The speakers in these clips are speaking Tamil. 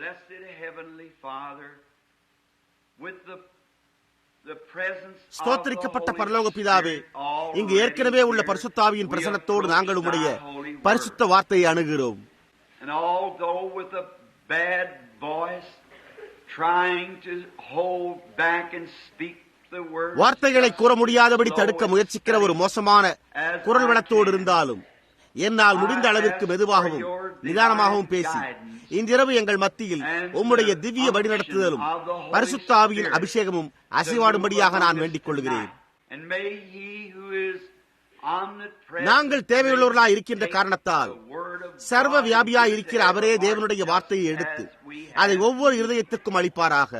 Blessed Heavenly Father, with the presence of the ஸ்தோத்திரிக்கப்பட்ட Holy பரலோக பிதாவே, Spirit இங்கு ஏற்கனவே உள்ள already பரிசுத்தாவியின் here, பிரசன்னத்தோடு we நாங்கள் உம்முடைய approach thy holy word. பரிசுத்த வார்த்தையை அணுகிறோம். And although with a bad voice, trying to hold back and speak the word, வார்த்தைகளை கூற முடியாதபடி தடுக்க முயற்சிக்கிற ஒரு மோசமான குரல் வளத்தோடு இருந்தாலும் என்னால் முடிந்த அளவிற்கு மெதுவாகவும் நிதானமாகவும் பேசி இன்றிரவு எங்கள் மத்தியில் உம்முடைய திவ்ய வழிநடத்துதலும் பரிசுத்த ஆவியின் அபிஷேகமும் அசைவாடும்படியாக நான் வேண்டிக் கொள்கிறேன். and may he who is omnipresent, நாங்கள் தேவையுள்ளவர்களாய் இருக்கின்ற காரணத்தால் சர்வ வியாபியாய் இருக்கிற அவரே தேவனுடைய வார்த்தையை எடுத்து அதை ஒவ்வொரு இருதயத்துக்கும் அளிப்பாராக.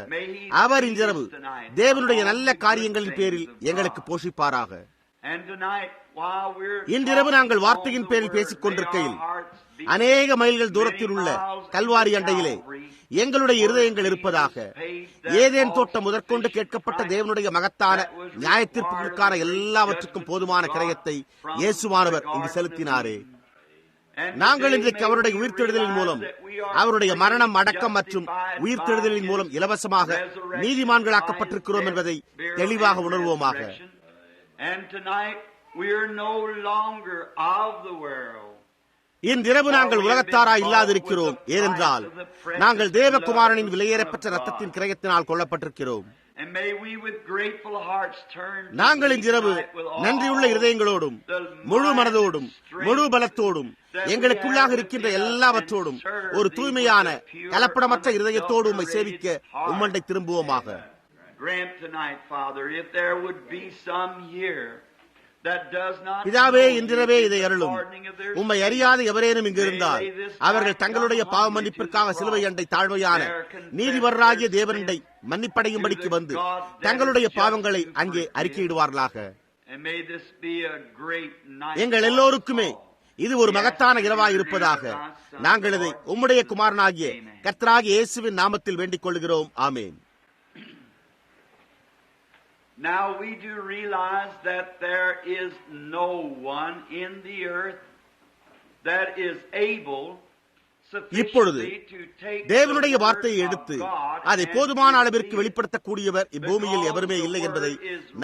அவர் இன்றிரவு தேவனுடைய நல்ல காரியங்களின் பேரில் எங்களுக்கு போஷிப்பாராக. and tonight while we're இன்றிரவு நாங்கள் வார்த்தையின் பேரில் பேசிக் கொண்டிருக்கையில் அநேக மைல்கள் தூரத்தில் உள்ள கல்வாரி அண்டையிலே எங்களுடைய இருதயங்கள் இருப்பதாக. ஏதேன் தோட்டம் முதற்கொண்டு கேட்கப்பட்ட தேவனுடைய மகத்தான நியாயத்தீர்ப்புகளுக்கான எல்லாவற்றுக்கும் போதுமான கிரயத்தை இயேசுவானவர் இங்கு செலுத்தினாரே. நாங்கள் இன்றைக்கு அவருடைய உயிர்த்தெழுதலின் மூலம் அவருடைய மரணம், அடக்கம் மற்றும் உயிர்த்தெழுதலின் மூலம் இலவசமாக நீதிமான்களாக்கப்பட்டிருக்கிறோம் என்பதை தெளிவாக உணர்வோமாக. and tonight we are no longer of the world. இன்றிரவு நாங்கள் உலகத்தாராய் இல்லாதிருக்கிறோம். ஏனென்றால் நாங்கள் தேவகுமாரனின் விலையேறப்பெற்ற ரத்தத்தின் கிரயத்தினால் கொல்லப்பட்டிருக்கிறோம். and may we with grateful hearts turn நாங்கள் இன்றிரவு நன்றியுள்ள இருதயங்களோடும் முழு மனதோடும் முழு பலத்தோடும் எங்களுக்குள்ளாக இருக்கின்ற எல்லாவற்றோடும் ஒரு தூய்மையான கலப்படமற்ற இருதயத்தோடு உம்மை சேவிக்க உம்மண்டை திரும்புவோமாக. grant tonight, Father, if there would be some here that does not பிதாவே, know இன்றிரவே you, இதை the அருளும். pardoning of their உம்மை sins, அறியாத எவரேனும் இங்கு இருந்தால் அவர்கள் தங்களுடைய பாவ மன்னிப்பிற்காக சிலுவை அண்டை தாழ்வையான நீதிபரராகிய தேவனண்டை மன்னிப்படையும்படிக்கு வந்து தங்களுடைய பாவங்களை அங்கே அறிக்கையிடுவார்களாக. and may this be a great night எங்கள் எல்லோருக்குமே இது ஒரு மகத்தான இரவாய் இருப்பதாக. நாங்கள் இதை உம்முடைய குமாரனாகிய கர்த்தராகிய இயேசுவின் நாமத்தில் வேண்டிக் கொள்கிறோம். ஆமென். Now we do realize that there is no one in the earth that is able இப்பொழுது sufficiently to take தேவனுடைய the வார்த்தையை word எடுத்து of God அதை and போதுமான to அளவிற்கு receive it. வெளிப்படுத்தக்கூடியவர் இப்பூமியில் எவருமே இல்லை என்பதை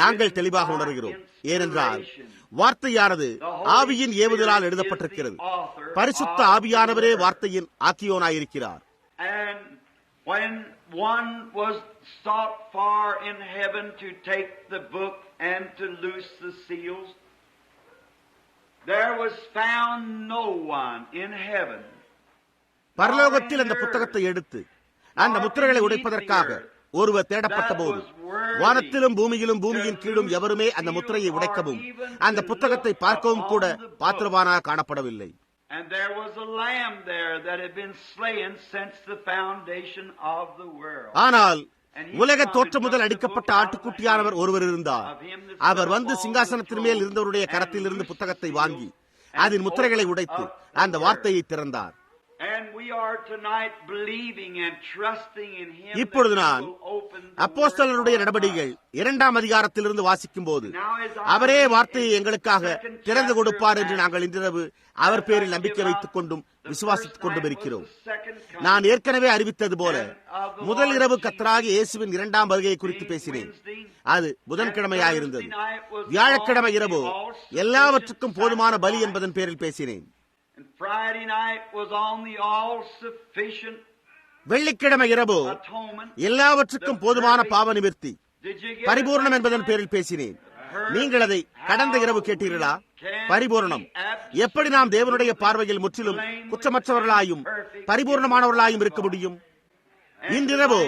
நாங்கள் தெளிவாக உணர்கிறோம். ஏனென்றால் வார்த்தையானது ஆவியின் ஏவுதலால் எழுதப்பட்டிருக்கிறது. பரிசுத்த ஆவியானவரே வார்த்தையின் ஆக்கியோனாயிருக்கிறார். And when one was sought far in heaven to take the book and to loose the seals, there was found no one in heaven. பரலோகத்தில் அந்த புத்தகத்தை எடுத்து அந்த முத்திரைகளை உடைப்பதற்காக ஒருவர் தேடப்பட்ட போது வானத்திலும் பூமியிலும் பூமியின் கீழும் எவருமே அந்த முத்திரையை உடைக்கவும் அந்த புத்தகத்தை பார்க்கவும் கூட பாத்திரவானாக காணப்படவில்லை. And there was a lamb there that had been slain since the foundation of the world. ஆனால் உலக தோற்றம் முதல் அடிக்கப்பட்ட ஆட்டுக்குட்டியானவர் ஒருவர் இருந்தார். அவர் வந்து சிங்காசனத்தின் மேல் இருந்தவருடைய கரத்திலிருந்து புத்தகத்தை வாங்கி அதன் முத்திரைகளை உடைத்து அந்த வார்த்தையை திறந்தார். And we are tonight believing and trusting in him. இப்பொழுது நான் அப்போஸ்தலருடைய நடபடிகள் 2ஆம் அதிகாரத்திலிருந்து வாசிக்கும் போது அவரே வார்த்தையை எங்களுக்காக திறந்து கொடுப்பார் என்று நாங்கள் இன்றிரவு அவர் பேரில் நம்பிக்கை வைத்துக் கொண்டும் விசுவாசித்துக் கொண்டும் இருக்கிறோம். நான் ஏற்கனவே அறிவித்தது போல முதல் இரவு கர்த்தராகிய இயேசுவின் 2ஆம் வருகையை குறித்து பேசினேன். அது புதன்கிழமையாயிருந்தது. வியாழக்கிழமை இரவு எல்லாவற்றுக்கும் போதுமான பலி என்பதன் பேரில் பேசினேன். And Friday night was on the all-sufficient வெள்ளிக்கிழமை இரவு atonement. எல்லாவற்றுக்கும் போதுமான பாவ நிவர்த்தி Did you get பரிபூர்ணம் it? என்பதன் பேரில் பேசினேன். நீங்கள் அதை கடந்த இரவு கேட்டீர்களா? பரிபூர்ணம் எப்படி நாம் தேவனுடைய பார்வையில் முற்றிலும் குற்றமற்றவர்களாயும் பரிபூர்ணமானவர்களாயும் இருக்க முடியும்? இன்றிரவு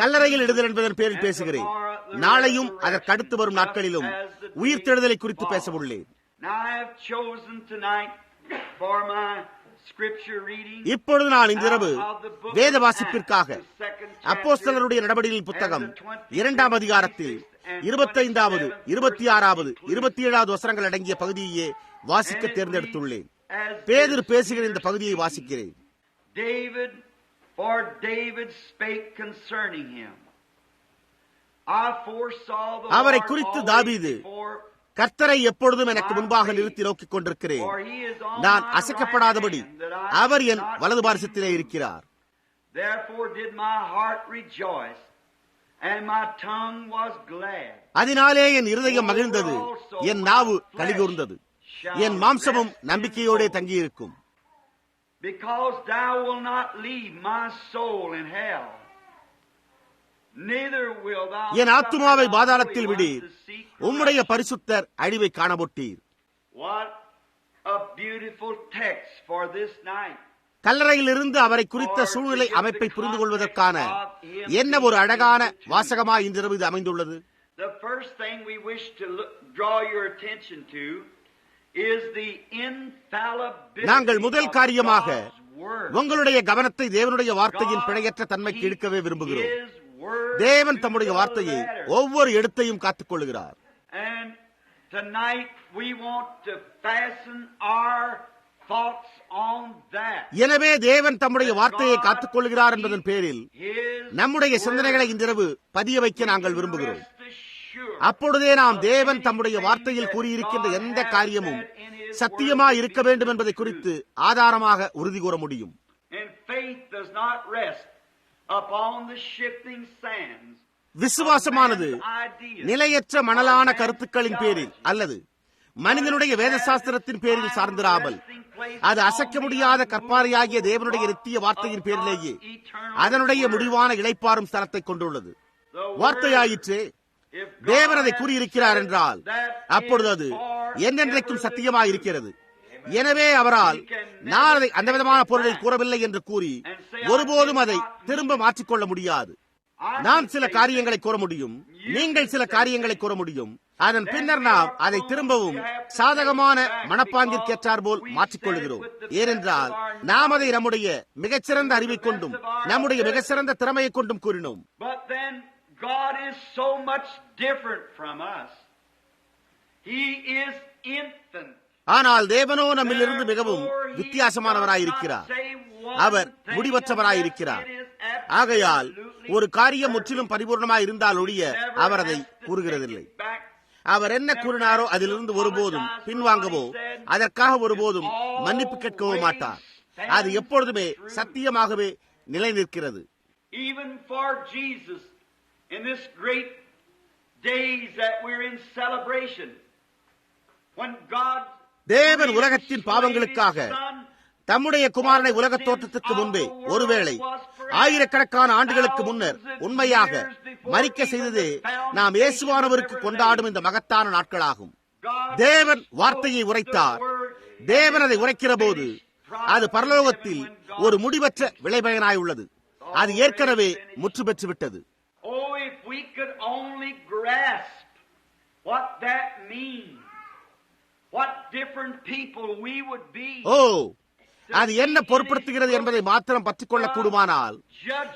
கல்லறையில் இடுதல் என்பதன் பேரில் பேசுகிறேன். நாளையும் அதற்கு அடுத்து வரும் நாட்களிலும் உயிர்த்தெழுதலை குறித்து பேச உள்ளேன். Now I have chosen tonight for my scripture reading. இப்பொழுது நான் இன்றிரவு வேத வாசிப்பிற்காக அப்போஸ்தலருடைய நடபடிகளின் புத்தகம் 2ஆம் அதிகாரத்தில் 25வது 26வது 27வது வசனங்கள் அடங்கிய பகுதியையே வாசிக்க தேர்ந்தெடுத்துள்ளேன். பேதுரு பேசுகிற இந்த பகுதியை வாசிக்கிறேன். David, for David spake concerning him. I foresaw the அவரை Lord குறித்து always தாவீது, before, கர்த்தரை எப்பொழுதும் எனக்கு முன்பாக நிறுத்தி நோக்கிக் கொண்டிருக்கிறேன். நான் அசைக்கப்படாதபடி அவர் என் வலது பாரிசத்திலே இருக்கிறார். Therefore did my heart rejoice, and my tongue was glad. அதனாலே என் இருதயம் மகிழ்ந்தது, என் நாவு களிகூர்ந்தது, என் மாம்சமும் நம்பிக்கையோடே தங்கியிருக்கும். Because thou wilt not leave my soul in hell, neither will thou என் ஆத்துமாவை பாதாளத்தில் விடீர், உம்முடைய பரிசுத்தர் அழிவை காணபொட்டீர். What a beautiful text for this night. கல்லறையிலிருந்து அவரை குறித்த சூழ்நிலை அமைப்பை புரிந்து கொள்வதற்கான என்ன ஒரு அழகான வாசகமாய் இன்றிரவு இது அமைந்துள்ளது. The first thing we wish to draw your attention to is the infallibility. நாங்கள் முதல் காரியமாக உங்களுடைய கவனத்தை தேவனுடைய வார்த்தையின் பிழையற்ற தன்மைக்கு இழுக்கவே விரும்புகிறோம். தேவன் தம்முடைய வார்த்தையை ஒவ்வொரு எழுத்தையும் காத்துக் கொள்கிறார். And tonight we want to fasten our thoughts on that. எனவே தேவன் தம்முடைய வார்த்தையை காத்துக் கொள்கிறார் என்பதன் பேரில் நம்முடைய சிந்தனைகளை இன்றிரவு பதிய வைக்க நாங்கள் விரும்புகிறோம். அப்பொழுதே நாம் தேவன் தம்முடைய வார்த்தையில் கூறியிருக்கின்ற எந்த காரியமும் சத்தியமா இருக்க வேண்டும் என்பதை குறித்து ஆதாரமாக உறுதி கூற முடியும். விசுவாசமானது நிலையற்ற மணலான கருத்துக்களின் பேரில் அல்லது மனிதனுடைய வேதசாஸ்திரத்தின் பேரில் சார்ந்திராமல் அது அசைக்க முடியாத கற்பாறையாகிய தேவனுடைய நித்திய வார்த்தையின் பேரிலேயே அதனுடைய முடிவான இளைப்பாறும் ஸ்தலத்தை கொண்டுள்ளது. வார்த்தையாயிற்றே, தேவன் அதை கூறியிருக்கிறார் என்றால் அப்பொழுது அது என்றென்றைக்கும் சத்தியமாயிருக்கிறது. எனவே அவரால் நான் அதை அந்த விதமான பொருளில் கூறவில்லை என்று கூறி ஒருபோதும் அதை திரும்ப மாற்றிக்கொள்ள முடியாது. நான் சில காரியங்களை கூற முடியும், நீங்கள் சில காரியங்களை கூற முடியும், அதன் பின்னர் நாம் அதை திரும்பவும் சாதகமான மனப்பாங்கிற்கேற்றார் போல் மாற்றிக்கொள்கிறோம். ஏனென்றால் நாம் அதை நம்முடைய மிகச்சிறந்த அறிவை கொண்டும் நம்முடைய மிகச்சிறந்த திறமையை கொண்டும் கூறினோம். God is so much different from us. He is infinite. ஆனால் தேவனோ நம்மிலிருந்து மிகவும் வித்தியாசமானவராயிருக்கிறார். அவர் முடிவற்றவராயிருக்கிறார். ஆகையால் ஒரு காரியம் முற்றிலும் பரிபூர்ணமாய் இருந்தால் ஒழிய அவர் அதை கூறுகிறதில்லை. அவர் என்ன கூறினாரோ அதிலிருந்து ஒருபோதும் பின்வாங்கவோ அதற்காக ஒருபோதும் மன்னிப்பு கேட்கவோ மாட்டார். அது எப்பொழுதுமே சத்தியமாகவே நிலை நிற்கிறது. Even for Jesus, in this great days that we're in celebration, when God தேவன் உலகத்தின் பாவங்களுக்காக தம்முடைய குமாரனை உலக தோற்றத்திற்கு முன்பே ஒருவேளை ஆயிரக்கணக்கான ஆண்டுகளுக்கு முன்னர் உண்மையாக மரிக்க செய்ததே நாம் இயேசுவானவருக்கு கொண்டாடும் இந்த மகத்தான நாட்களாகும். தேவன் வார்த்தையை உரைத்தார். தேவன் அதை உரைக்கிற போது அது பரலோகத்தில் ஒரு முடிவற்ற விளைபயனாய் உள்ளது. அது ஏற்கனவே முற்று பெற்று விட்டது. Oh, if we could only grasp what that means, what different people we would be. அது என்ன பொருட்படுத்துகிறது என்பதை மாத்திரம் பற்றிக்கொள்ள கூடுமானால்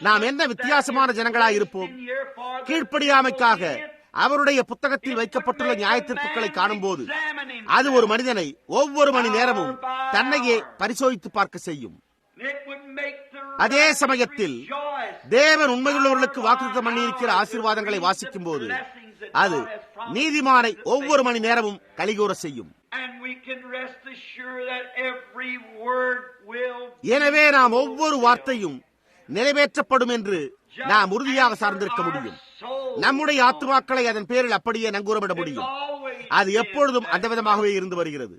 நாம் என்ன வித்தியாசமான ஜனங்களாய் இருப்போம். கீழ்ப்படியாமைக்காக அவருடைய புத்தகத்தில் வைக்கப்பட்டுள்ள நியாயத்தீர்ப்புகளை காணும் போது அது ஒரு மனிதனை ஒவ்வொரு மணி நேரமும் தன்னையே பரிசோதித்து பார்க்க செய்யும். அதே சமயத்தில் தேவன் உண்மையுள்ளவர்களுக்கு வாக்குத்தத்தம் பண்ணியிருக்கிற ஆசீர்வாதங்களை வாசிக்கும் போது அது நீதிமானை ஒவ்வொரு மணி நேரமும் கலிகூற செய்யும். எனவே நாம் ஒவ்வொரு வார்த்தையும் நிறைவேற்றப்படும் என்று நாம் உறுதியாக சார்ந்திருக்க முடியும். நம்முடைய ஆத்துமாக்களை அதன் பேரில் அப்படியே நங்கூரமிட முடியும். அது எப்பொழுதும் அந்த விதமாகவே இருந்து வருகிறது.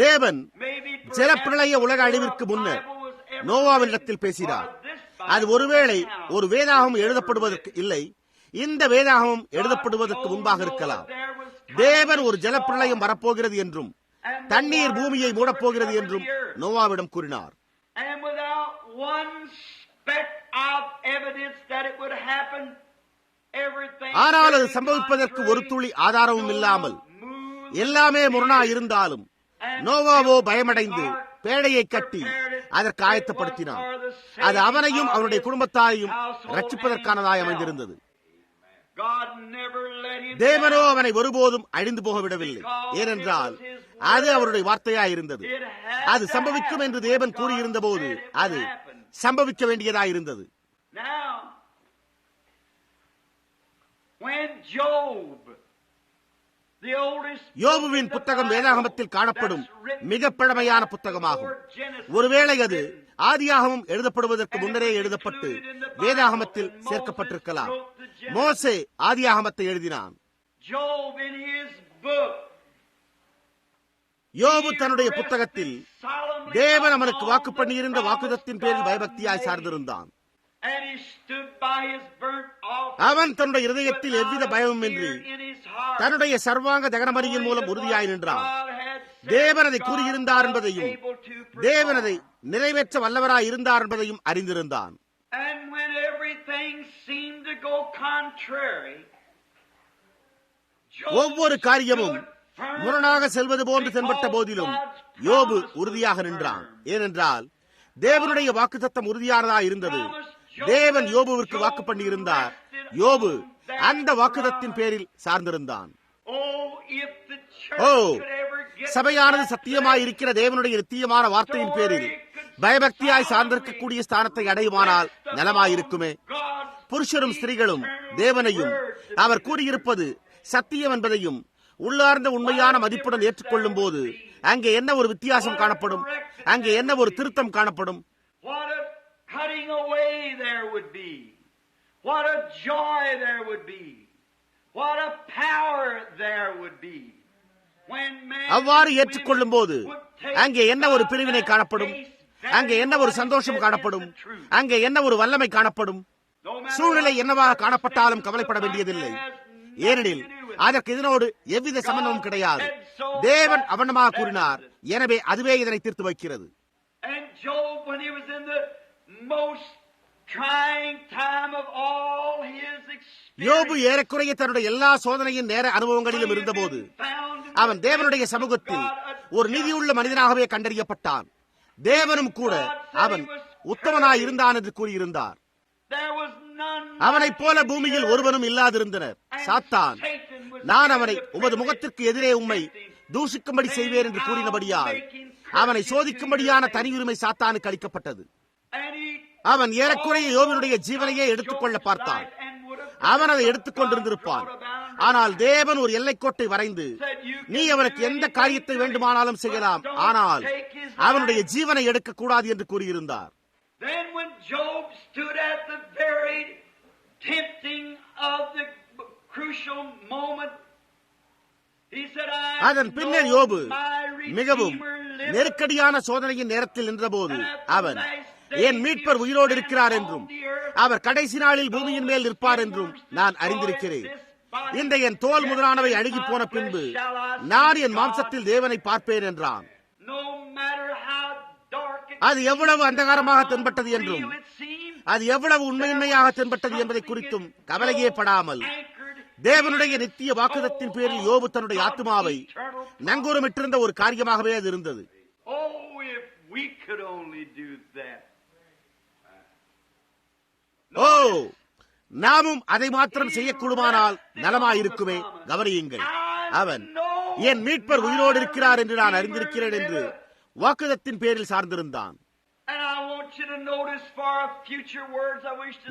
தேவன் ஜலப்பிரளய உலக அழிவிற்கு முன்னர் நோவாவினிடத்தில் பேசினார். அது ஒருவேளை ஒரு வேதாகமம் எழுதப்படுவதற்கு இல்லை, இந்த வேதாகமம் எழுதப்படுவதற்கு முன்பாக இருக்கலாம். தேவன் ஒரு ஜலப்பிரளயம் வரப்போகிறது என்றும் தண்ணீர் பூமியை மூடப்போகிறது என்றும் நோவாவிடம் கூறினார். ஆனால் அது சம்பவிப்பதற்கு ஒரு துளி ஆதாரமும் இல்லாமல் எல்லாமே முரணா இருந்தாலும் நோவாவோ பயமடைந்து பேழையை கட்டி அதற்கு ஆயத்தப்படுத்தினார். அது அவனையும் அவனுடைய குடும்பத்தாரையும் ரட்சிப்பதற்கானதாய் அமைந்திருந்தது. தேவனோ அவனை ஒருபோதும் அழிந்து போக விடவில்லை. ஏனென்றால் அது அவருடைய வார்த்தையாயிருந்தது. அது சம்பவிக்கும் என்று தேவன் கூறியிருந்த போது அது சம்பவிக்க வேண்டியதாயிருந்தது. யோபுவின் புத்தகம் வேதாகமத்தில் காணப்படும் மிக பழமையான புத்தகமாகும். ஒருவேளை அது ஆதியாகமம் எழுதப்படுவதற்கு முன்னரே எழுதப்பட்டு வேதாகமத்தில் சேர்க்கப்பட்டிருக்கலாம். மோசே ஆதியாகமத்தை எழுதினான். யோபு தன்னுடைய புத்தகத்தில் தேவன் அவனுக்கு வாக்கு பண்ணியிருந்த வாக்குதத்தின் பேரில் பயபக்தியாய் சார்ந்திருந்தான். அவன் தன்னுடைய இருதயத்தில் எவ்வித பயமும் இன்றி தன்னுடைய சர்வாங்க தகனபலியின் மூலம் உறுதியாய் நின்றான். தேவன் அதை கூறியிருந்தார் என்பதையும் தேவன் அதை நிறைவேற்ற வல்லவராய் இருந்தார் என்பதையும் அறிந்திருந்தான். ஒவ்வொரு காரியமும் முரணாக செல்வது போன்று தென்பட்ட போதிலும் யோபு உறுதியாக நின்றான். ஏனென்றால் தேவனுடைய வாக்குத்தத்தம் உறுதியானதா இருந்தது. தேவன் யோபுவிற்கு வாக்கு பண்ணி இருந்தார். யோபு அந்த வாக்குத்தத்தின் பேரில் சார்ந்திருந்தான். சபையானது சத்தியமாய் இருக்கிற தேவனுடைய நித்தியமான வார்த்தையின் பேரில் பயபக்தியாய் சார்ந்திருக்கக்கூடிய ஸ்தானத்தை அடையுமானால் நலமாயிருக்குமே. புருஷரும் ஸ்திரீகளும் தேவனையும் அவர் கூறியிருப்பது சத்தியம் என்பதையும் உள்ளார்ந்த உண்மையான மதிப்புடன் ஏற்றுக்கொள்ளும் போது அங்கே என்ன ஒரு வித்தியாசம் காணப்படும், அங்கே என்ன ஒரு திருத்தம் காணப்படும். அவ்வாறு ஏற்றுக்கொள்ளும் போது அங்கே என்ன ஒரு பிரிவினை காணப்படும், அங்கே என்ன ஒரு சந்தோஷம் காணப்படும், அங்கே என்ன ஒரு வல்லமை காணப்படும். சூழ்நிலை என்னவாக காணப்பட்டாலும் கவலைப்பட வேண்டியதில்லை. ஏனெனில் அதற்கு இதனோடு எவ்வித சம்பந்தமும் கிடையாது. தேவன் அவனமாக கூறினார். எனவே அதுவே இதனை தீர்த்து வைக்கிறது. யோபு ஏறக்குறைய தன்னுடைய எல்லா சோதனையின் நேர அனுபவங்களிலும் இருந்தபோது அவன் தேவனுடைய சமூகத்தில் ஒரு நீதியுள்ள மனிதனாகவே கண்டறியப்பட்டான். தேவனும் கூட அவன் உத்தமனாய் இருந்தான் என்று கூறியிருந்தார். அவனைப் போல பூமியில் ஒருவனும் இல்லாதிருந்தனர். சாத்தான், நான் அவனை உமது முகத்திற்கு எதிரே உம்மை தூஷிக்கும்படி செய்வேன் என்று கூறினபடியால் அவனை சோதிக்கும்படியான தனியுரிமை சாத்தானுக்கு அளிக்கப்பட்டது. அவன் ஏறக்குறைய யோபினுடைய ஜீவனையே எடுத்துக்கொள்ள பார்த்தான். அவன் அதை எடுத்துக் கொண்டிருந்திருப்பான். ஆனால் தேவன் ஒரு எல்லைக்கோட்டை வரைந்து, நீ அவனுக்கு எந்த காரியத்தை வேண்டுமானாலும் செய்யலாம், ஆனால் அவனுடைய ஜீவனை எடுக்கக்கூடாது என்று கூறியிருந்தார். Then when Job stood at the very tempting of the crucial moment, he said, அதன் பின்னர் யோபு மிகவும் நெருக்கடியான சோதனையின் நேரத்தில் நின்றபோது அவன், என் மீட்பர் உயிரோடு இருக்கிறார் என்றும் அவர் கடைசி நாளில் பூமியின் மேல் நிற்பார் என்றும் நான் அறிந்திருக்கிறேன். இந்த என் தோல் முதலானவை அழுகி போன பின்பு நான் என் மாம்சத்தில் தேவனை பார்ப்பேன் என்றான். அது எவ்வளவு அந்தகாரமாக தென்பட்டது என்றும் அது எவ்வளவு உண்மையாக தென்பட்டது என்பதை குறித்தும் கவலையே படாமல் தேவனுடைய நித்திய வாக்குதத்தின் பேரில் யோபு தன்னுடைய ஆத்மாவை நங்கூரமிட்டிருந்த ஒரு காரியமாகவே அது இருந்தது. நாமும் அதை மாத்திரம் செய்யக்கூடுமானால் நலமாயிருக்குமே. கவனியுங்கள், அவன் என் மீட்பர் உயிரோடு இருக்கிறார் என்று நான் அறிந்திருக்கிறேன் என்று வாக்குதத்தின் பேரில் சார்ந்திருந்தான்.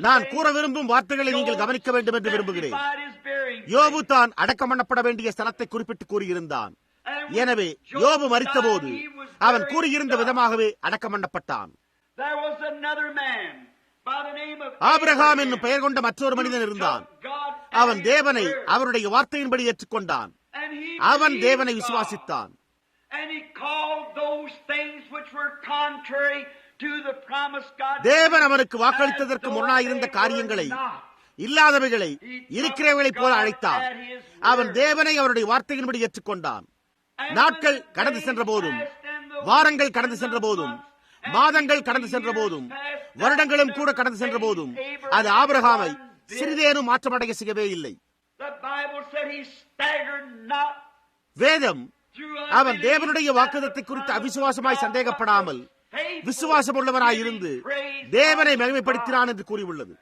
நான் கூற விரும்பும் வார்த்தைகளை நீங்கள் கவனிக்க வேண்டும் என்று விரும்புகிறேன். யோபு தான் அடக்கம் பண்ணப்பட வேண்டிய ஸ்தலத்தை குறிப்பிட்டு கூறியிருந்தான். எனவே யோபு மரித்த போது அவன் கூறியிருந்த விதமாகவே அடக்கம் பண்ணப்பட்டான். ஆபிரகாம் என்னும் பெயர் கொண்ட மற்றொரு மனிதன் இருந்தான். அவன் தேவனை அவருடைய வார்த்தையின்படி ஏற்றுக்கொண்டான். அவன் தேவனை விசுவாசித்தான். தேவன் அவனுக்கு வாக்களித்ததற்கு முன்னாயிருந்த காரியங்களை, இல்லாதவைகளை இருக்கிறவைகளைப் போல அழைத்தான். அவன் தேவனை அவருடைய வார்த்தையின்படி ஏற்றுக்கொண்டான். நாட்கள் கடந்து சென்ற போதும், வாரங்கள் கடந்து சென்ற போதும், மாதங்கள் கடந்து சென்ற போதும், வருடங்களும் கூட கடந்து சென்ற போதும் அது ஆபிரகாமை சிறிதேனும் மாற்றமடைய செய்யவே இல்லை. வேதம் அவன் தேவனுடைய வாக்குதத்தை குறித்து அவிசுவாசமாய் சந்தேகப்படாமல் விசுவாசம் உள்ளவனாயிருந்து தேவனை மகிமைப்படுத்தினான் என்று கூறியுள்ளது.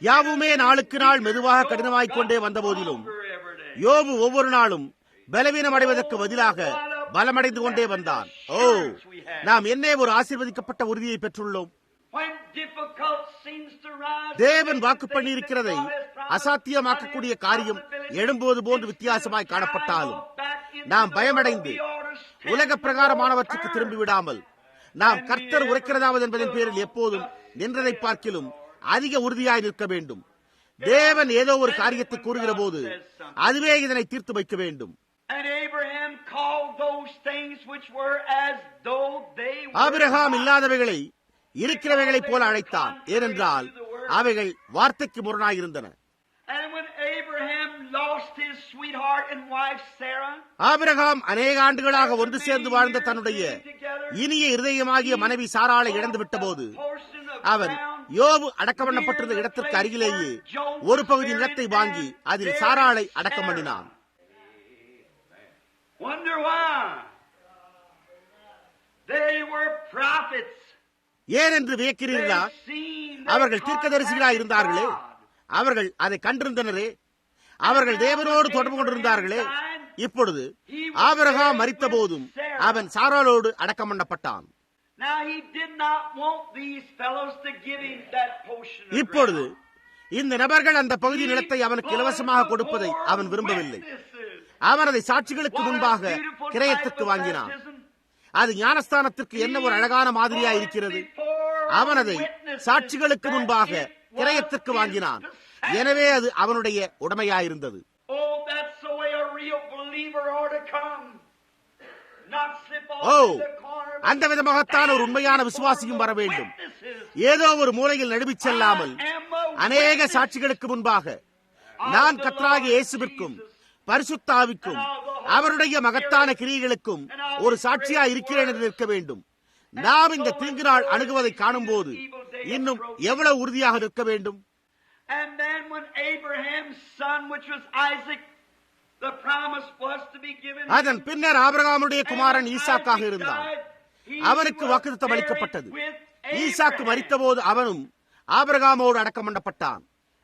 யாவுமே நாளுக்கு நாள் மெதுவாக கடினமாய்க் கொண்டே வந்த போதிலும் யோபு ஒவ்வொரு நாளும் பலவீனம் அடைவதற்கு பதிலாக பலமடைந்து கொண்டே வந்தான். ஓ, நாம் என்ன ஒரு ஆசீர்வதிக்கப்பட்ட உறுதியை பெற்றுள்ளோம். தேவன் வாக்கு பண்ணியிருக்கிறதை அசாத்தியமாக்கக்கூடிய காரியம் எழும்போது போன்று வித்தியாசமாய் காணப்பட்டாலும் நாம் பயமடைந்து உலக பிரகாரமானவற்றுக்கு திரும்பிவிடாமல் நாம் கர்த்தர் உரைக்கிறதாவது என்பதன் பேரில் எப்போதும் நின்றதை பார்க்கிலும் அதிக உறுதியாய் நிற்க வேண்டும். தேவன் ஏதோ ஒரு காரியத்தை கூறுகிற போது அதுவே இதனை தீர்த்து வைக்க வேண்டும். ஆபிரகாம் இல்லாதவைகளை இருக்கிறவைகளைப் போல அழைத்தான். ஏனென்றால் அவைகள் வார்த்தைக்கு முரணாயிருந்தன. ஆபிரகாம் அநேக ஆண்டுகளாக ஒன்று சேர்ந்து வாழ்ந்த தன்னுடைய இனிய இருதயமாகிய மனைவி சாராளை இழந்து விட்ட போது அவன் யோபு அடக்கம் பண்ணப்பட்டிருந்த இடத்திற்கு அருகிலேயே ஒரு பகுதி நிலத்தை வாங்கி அதில் சாராளை அடக்கம் பண்ணினான். ஏன் என்று வியக்கிறீர்களா? அவர்கள் தீர்க்கதரிசிகளாய் இருந்தார்களே, அவர்கள் அதை கண்டிருந்தனரே, அவர்கள் தேவனோடு தொடர்பு கொண்டிருந்தார்களே. இப்பொழுது ஆபிரகாம் மரித்த போதும் அவன் சாராளோடு அடக்கம் பண்ணப்பட்டான். இப்பொழுது இந்த நபர்கள் அந்த பகுதி நிலத்தை அவனுக்கு இலவசமாக கொடுப்பதை அவன் விரும்பவில்லை. அவன் அதை சாட்சிகளுக்கு முன்பாக கிரயத்திற்கு வாங்கினான். அது ஞானஸ்தானத்திற்கு என்ன ஒரு அழகான மாதிரியா இருக்கிறது. அவன் அதை சாட்சிகளுக்கு முன்பாக கிரயத்திற்கு வாங்கினான். எனவே அது அவனுடைய உடைமையாயிருந்தது. ஓ, அந்த விதமாகத்தான் ஒரு உண்மையான விசுவாசியும் வர வேண்டும். ஏதோ ஒரு மூலையில் நழுவிச் செல்லாமல் அநேக சாட்சிகளுக்கு முன்பாக நான் கர்த்தராகிய இயேசுவிற்கும் பரிசுத்த ஆவிக்கும் அவருடைய மகத்தான கிரியைகளுக்கும் ஒரு சாட்சியா இருக்கிறேன் என்று நிற்க வேண்டும். நாம் இந்த தீங்கு நாள் அணுகுவதை காணும் போது இன்னும் எவ்வளவு உறுதியாக நிற்க வேண்டும். அதன் பின்னர் ஆபிரகாமுடைய குமாரன் ஈசாக்காக இருந்தான். அவனுக்கு வாக்குத்தத்தம் அளிக்கப்பட்டது. ஈசாக்கு மரித்த போது அவனும் ஆபிரகாமோடு அடக்கம் பண்ணப்பட்டான்.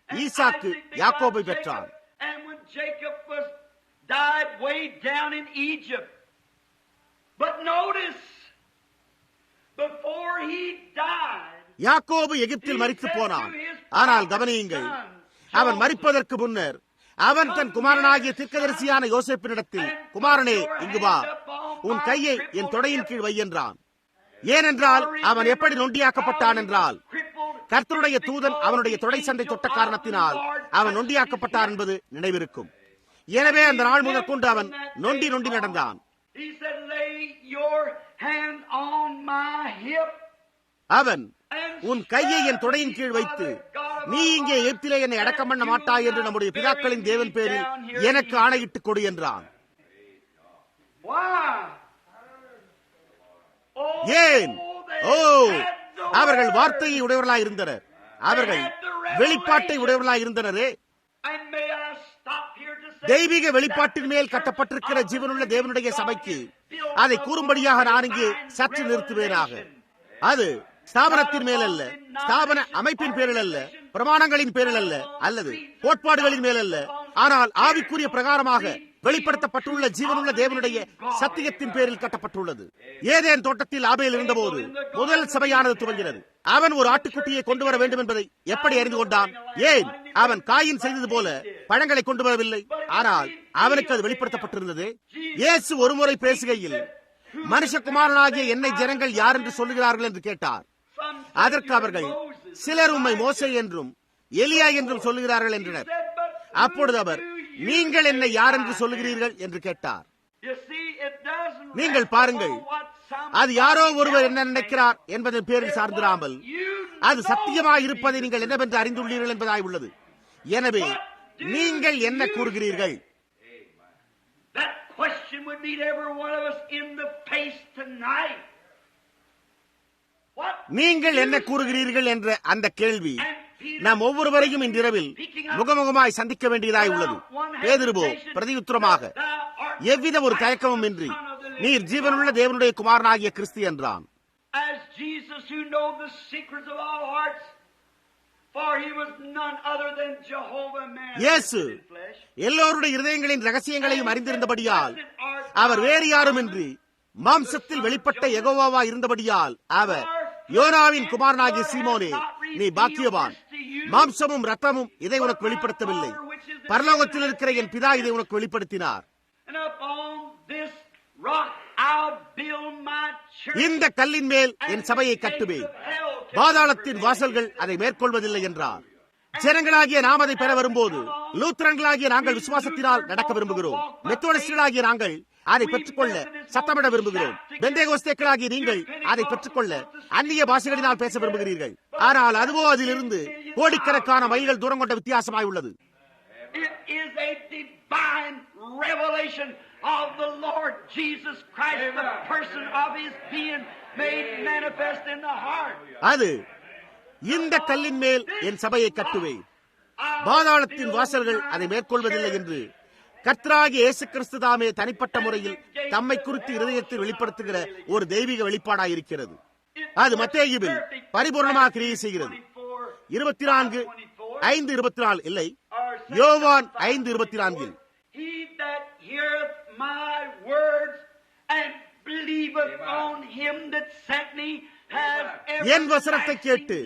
ஈசாக்கு யாக்கோபை பெற்றான். யாக்கோபு எகிப்தில் மரித்து போனான். ஆனால் கவனியுங்கள், அவன் மரிப்பதற்கு முன்னர் அவன் தன் குமாரனாகிய தீர்க்கதரிசியான யோசேப்பினிடத்தில், குமாரனே, இங்கு வா, உன் கையை என் தொடையின் கீழ் வை என்றான். ஏனென்றால் அவன் எப்படி நொண்டியாக்கப்பட்டான் என்றால், கர்த்தருடைய தூதன் அவனுடைய தொடை சண்டை தொட்ட காரணத்தினால் அவன் நொண்டியாக்கப்பட்டான் என்பது நினைவிருக்கும். எனவே அந்த நாள் முதல் கொண்டு அவன் நொண்டி நொண்டி நடந்தான். அவன், உன் கையை என் தொடையின் கீழ் வைத்து, நீ இங்கே எகிப்திலே என்னை அடக்கம் பண்ண மாட்டாய் என்று நம்முடைய பிதாக்களின் தேவன் பேரில் எனக்கு ஆணையிட்டுக் கொடு என்றான். ஏன்? ஓ, அவர்கள் வார்த்தையை உடையவர்களாய் இருந்தனர். அவர்கள் வெளிப்பாட்டை உடையவர்களாய் இருந்தனரே. தெய்வீக வெளிப்பாட்டின் மேல் கட்டப்பட்டிருக்கிற ஜீவனுள்ள தேவனுடைய சபைக்கு அதை கூறும்படியாக நான் இங்கே சற்று நிறுத்துவேனாக. அது ஸ்தாபனத்தின் மேல் அல்ல, ஸ்தாபன அமைப்பின் பேரில் அல்ல, பிரமாணங்களின் பேரில் அல்ல, அல்லது கோட்பாடுகளின் மேல் அல்ல, ஆனால் ஆவிக்குரிய பிரகாரமாக வெளிப்படுத்தப்பட்டுள்ள ஜீவனுள்ள தேவனுடைய சத்தியத்தின் பேரில் கட்டப்பட்டுள்ளது. ஏதேன் தோட்டத்தில் ஆபேல் இருந்தபோது முதல் சபையானது துவங்கினது. அவன் ஒரு ஆட்டுக்குட்டியை கொண்டு வர வேண்டும் என்பதை எப்படி அறிந்து கொண்டான்? ஏன்? அவன் காயின் செய்தது போல பழங்களை கொண்டு வரவில்லை, ஆனால் அவனுக்கு அது வெளிப்படுத்தப்பட்டிருந்தது. இயேசு ஒருமுறை பேசுகையில், மனுஷகுமாரனாகிய என்னை ஜனங்கள் யார் என்று சொல்லுகிறார்கள் என்று கேட்டார். அதற்கு அவர்கள், சிலர் உம்மை மோசே என்றும் எலியா என்றும் சொல்லுகிறார்கள் என்றனர். அப்பொழுது அவர், நீங்கள் என்னை யார் என்று சொல்லுகிறீர்கள் என்று கேட்டார். நீங்கள் பாருங்கள், அது யாரோ ஒருவர் என்ன நினைக்கிறார் என்பதன் பேரில் சார்ந்திராமல் அது சத்தியமாய் இருப்பதை நீங்கள் என்னவென்று அறிந்துள்ளீர்கள் என்பதாய் உள்ளது. எனவே நீங்கள் என்ன கூறுகிறீர்கள்? நீங்கள் என்ன கூறுகிறீர்கள் என்ற அந்த கேள்வி நாம் ஒவ்வொருவரையும் இன்றிரவில் முகமுகமாய் சந்திக்க வேண்டியதாய் உள்ளது. பேதுருவோ பிரதியுத்தரமாக, எவ்வித ஒரு தயக்கமும் இன்றி, நீர் ஜீவனுள்ள தேவனுடைய குமாரனாகிய கிறிஸ்து என்றான். இயேசு எல்லோருடைய இருதயங்களின் ரகசியங்களையும் அறிந்திருந்தபடியால் அவர் வேறு யாருமின்றி மாம்சத்தில் வெளிப்பட்ட யெகோவாவா இருந்தபடியால் அவர், யோனாவின் குமாரனாகிய சீமோனே, நீ பாக்கியவான், மாம்சமும் ரத்தமும் இதை உனக்கு வெளிப்படுத்தவில்லை, பரலோகத்தில் இருக்கிற என் பிதா இதை உனக்கு வெளிப்படுத்தினார். இந்த கல்லின் மேல் என் சபையை கட்டுவேன், பாதாளத்தின் வாசல்கள் அதை மேற்கொள்வதில்லை என்றார். ஜனங்களாகிய நாம் அதை பெற வரும்போது, லூத்தரன்களாகிய நாங்கள் விசுவாசத்தினால் நடக்க விரும்புகிறோம். மெத்தோடிஸ்டுகளாகிய நாங்கள் அதை பெற்றுக்கொள்ள சத்தமிட விரும்புகிறோம். பெந்தேகோஸ்தேக்களாகிய நீங்கள் அதை பெற்றுக்கொள்ள அந்நிய பாஷைகளினால் பேச விரும்புகிறீர்கள். ஆனால் அதுவோ அதிலிருந்து கோடிக்கணக்கான மைல்கள் தூரம் கொண்ட வித்தியாசமாய் உள்ளது. Of the Lord Jesus Christ, the person of his being made manifest in the heart. அது இந்த கல்லின் மேல் என் சபையை கட்டுவேன், பாதாளத்தின் வாசல்கள் அதை மேற்கொள்வதில்லை என்று கர்த்தராகிய இயேசு கிறிஸ்து தாமே தனிப்பட்ட முறையில் தம்மை குறித்து இருதயத்தில் வெளிப்படுத்துகிற ஒரு தெய்வீக வெளிப்பாடாயிருக்கிறது. அது மத்தேயுவில் பரிபூர்ணமாக கிரியை செய்கிறது. 24:5-24 இல்லை, யோவான் 5:24. He that heareth my words and believeth on him that sent me has என் வசனத்தை கேட்டு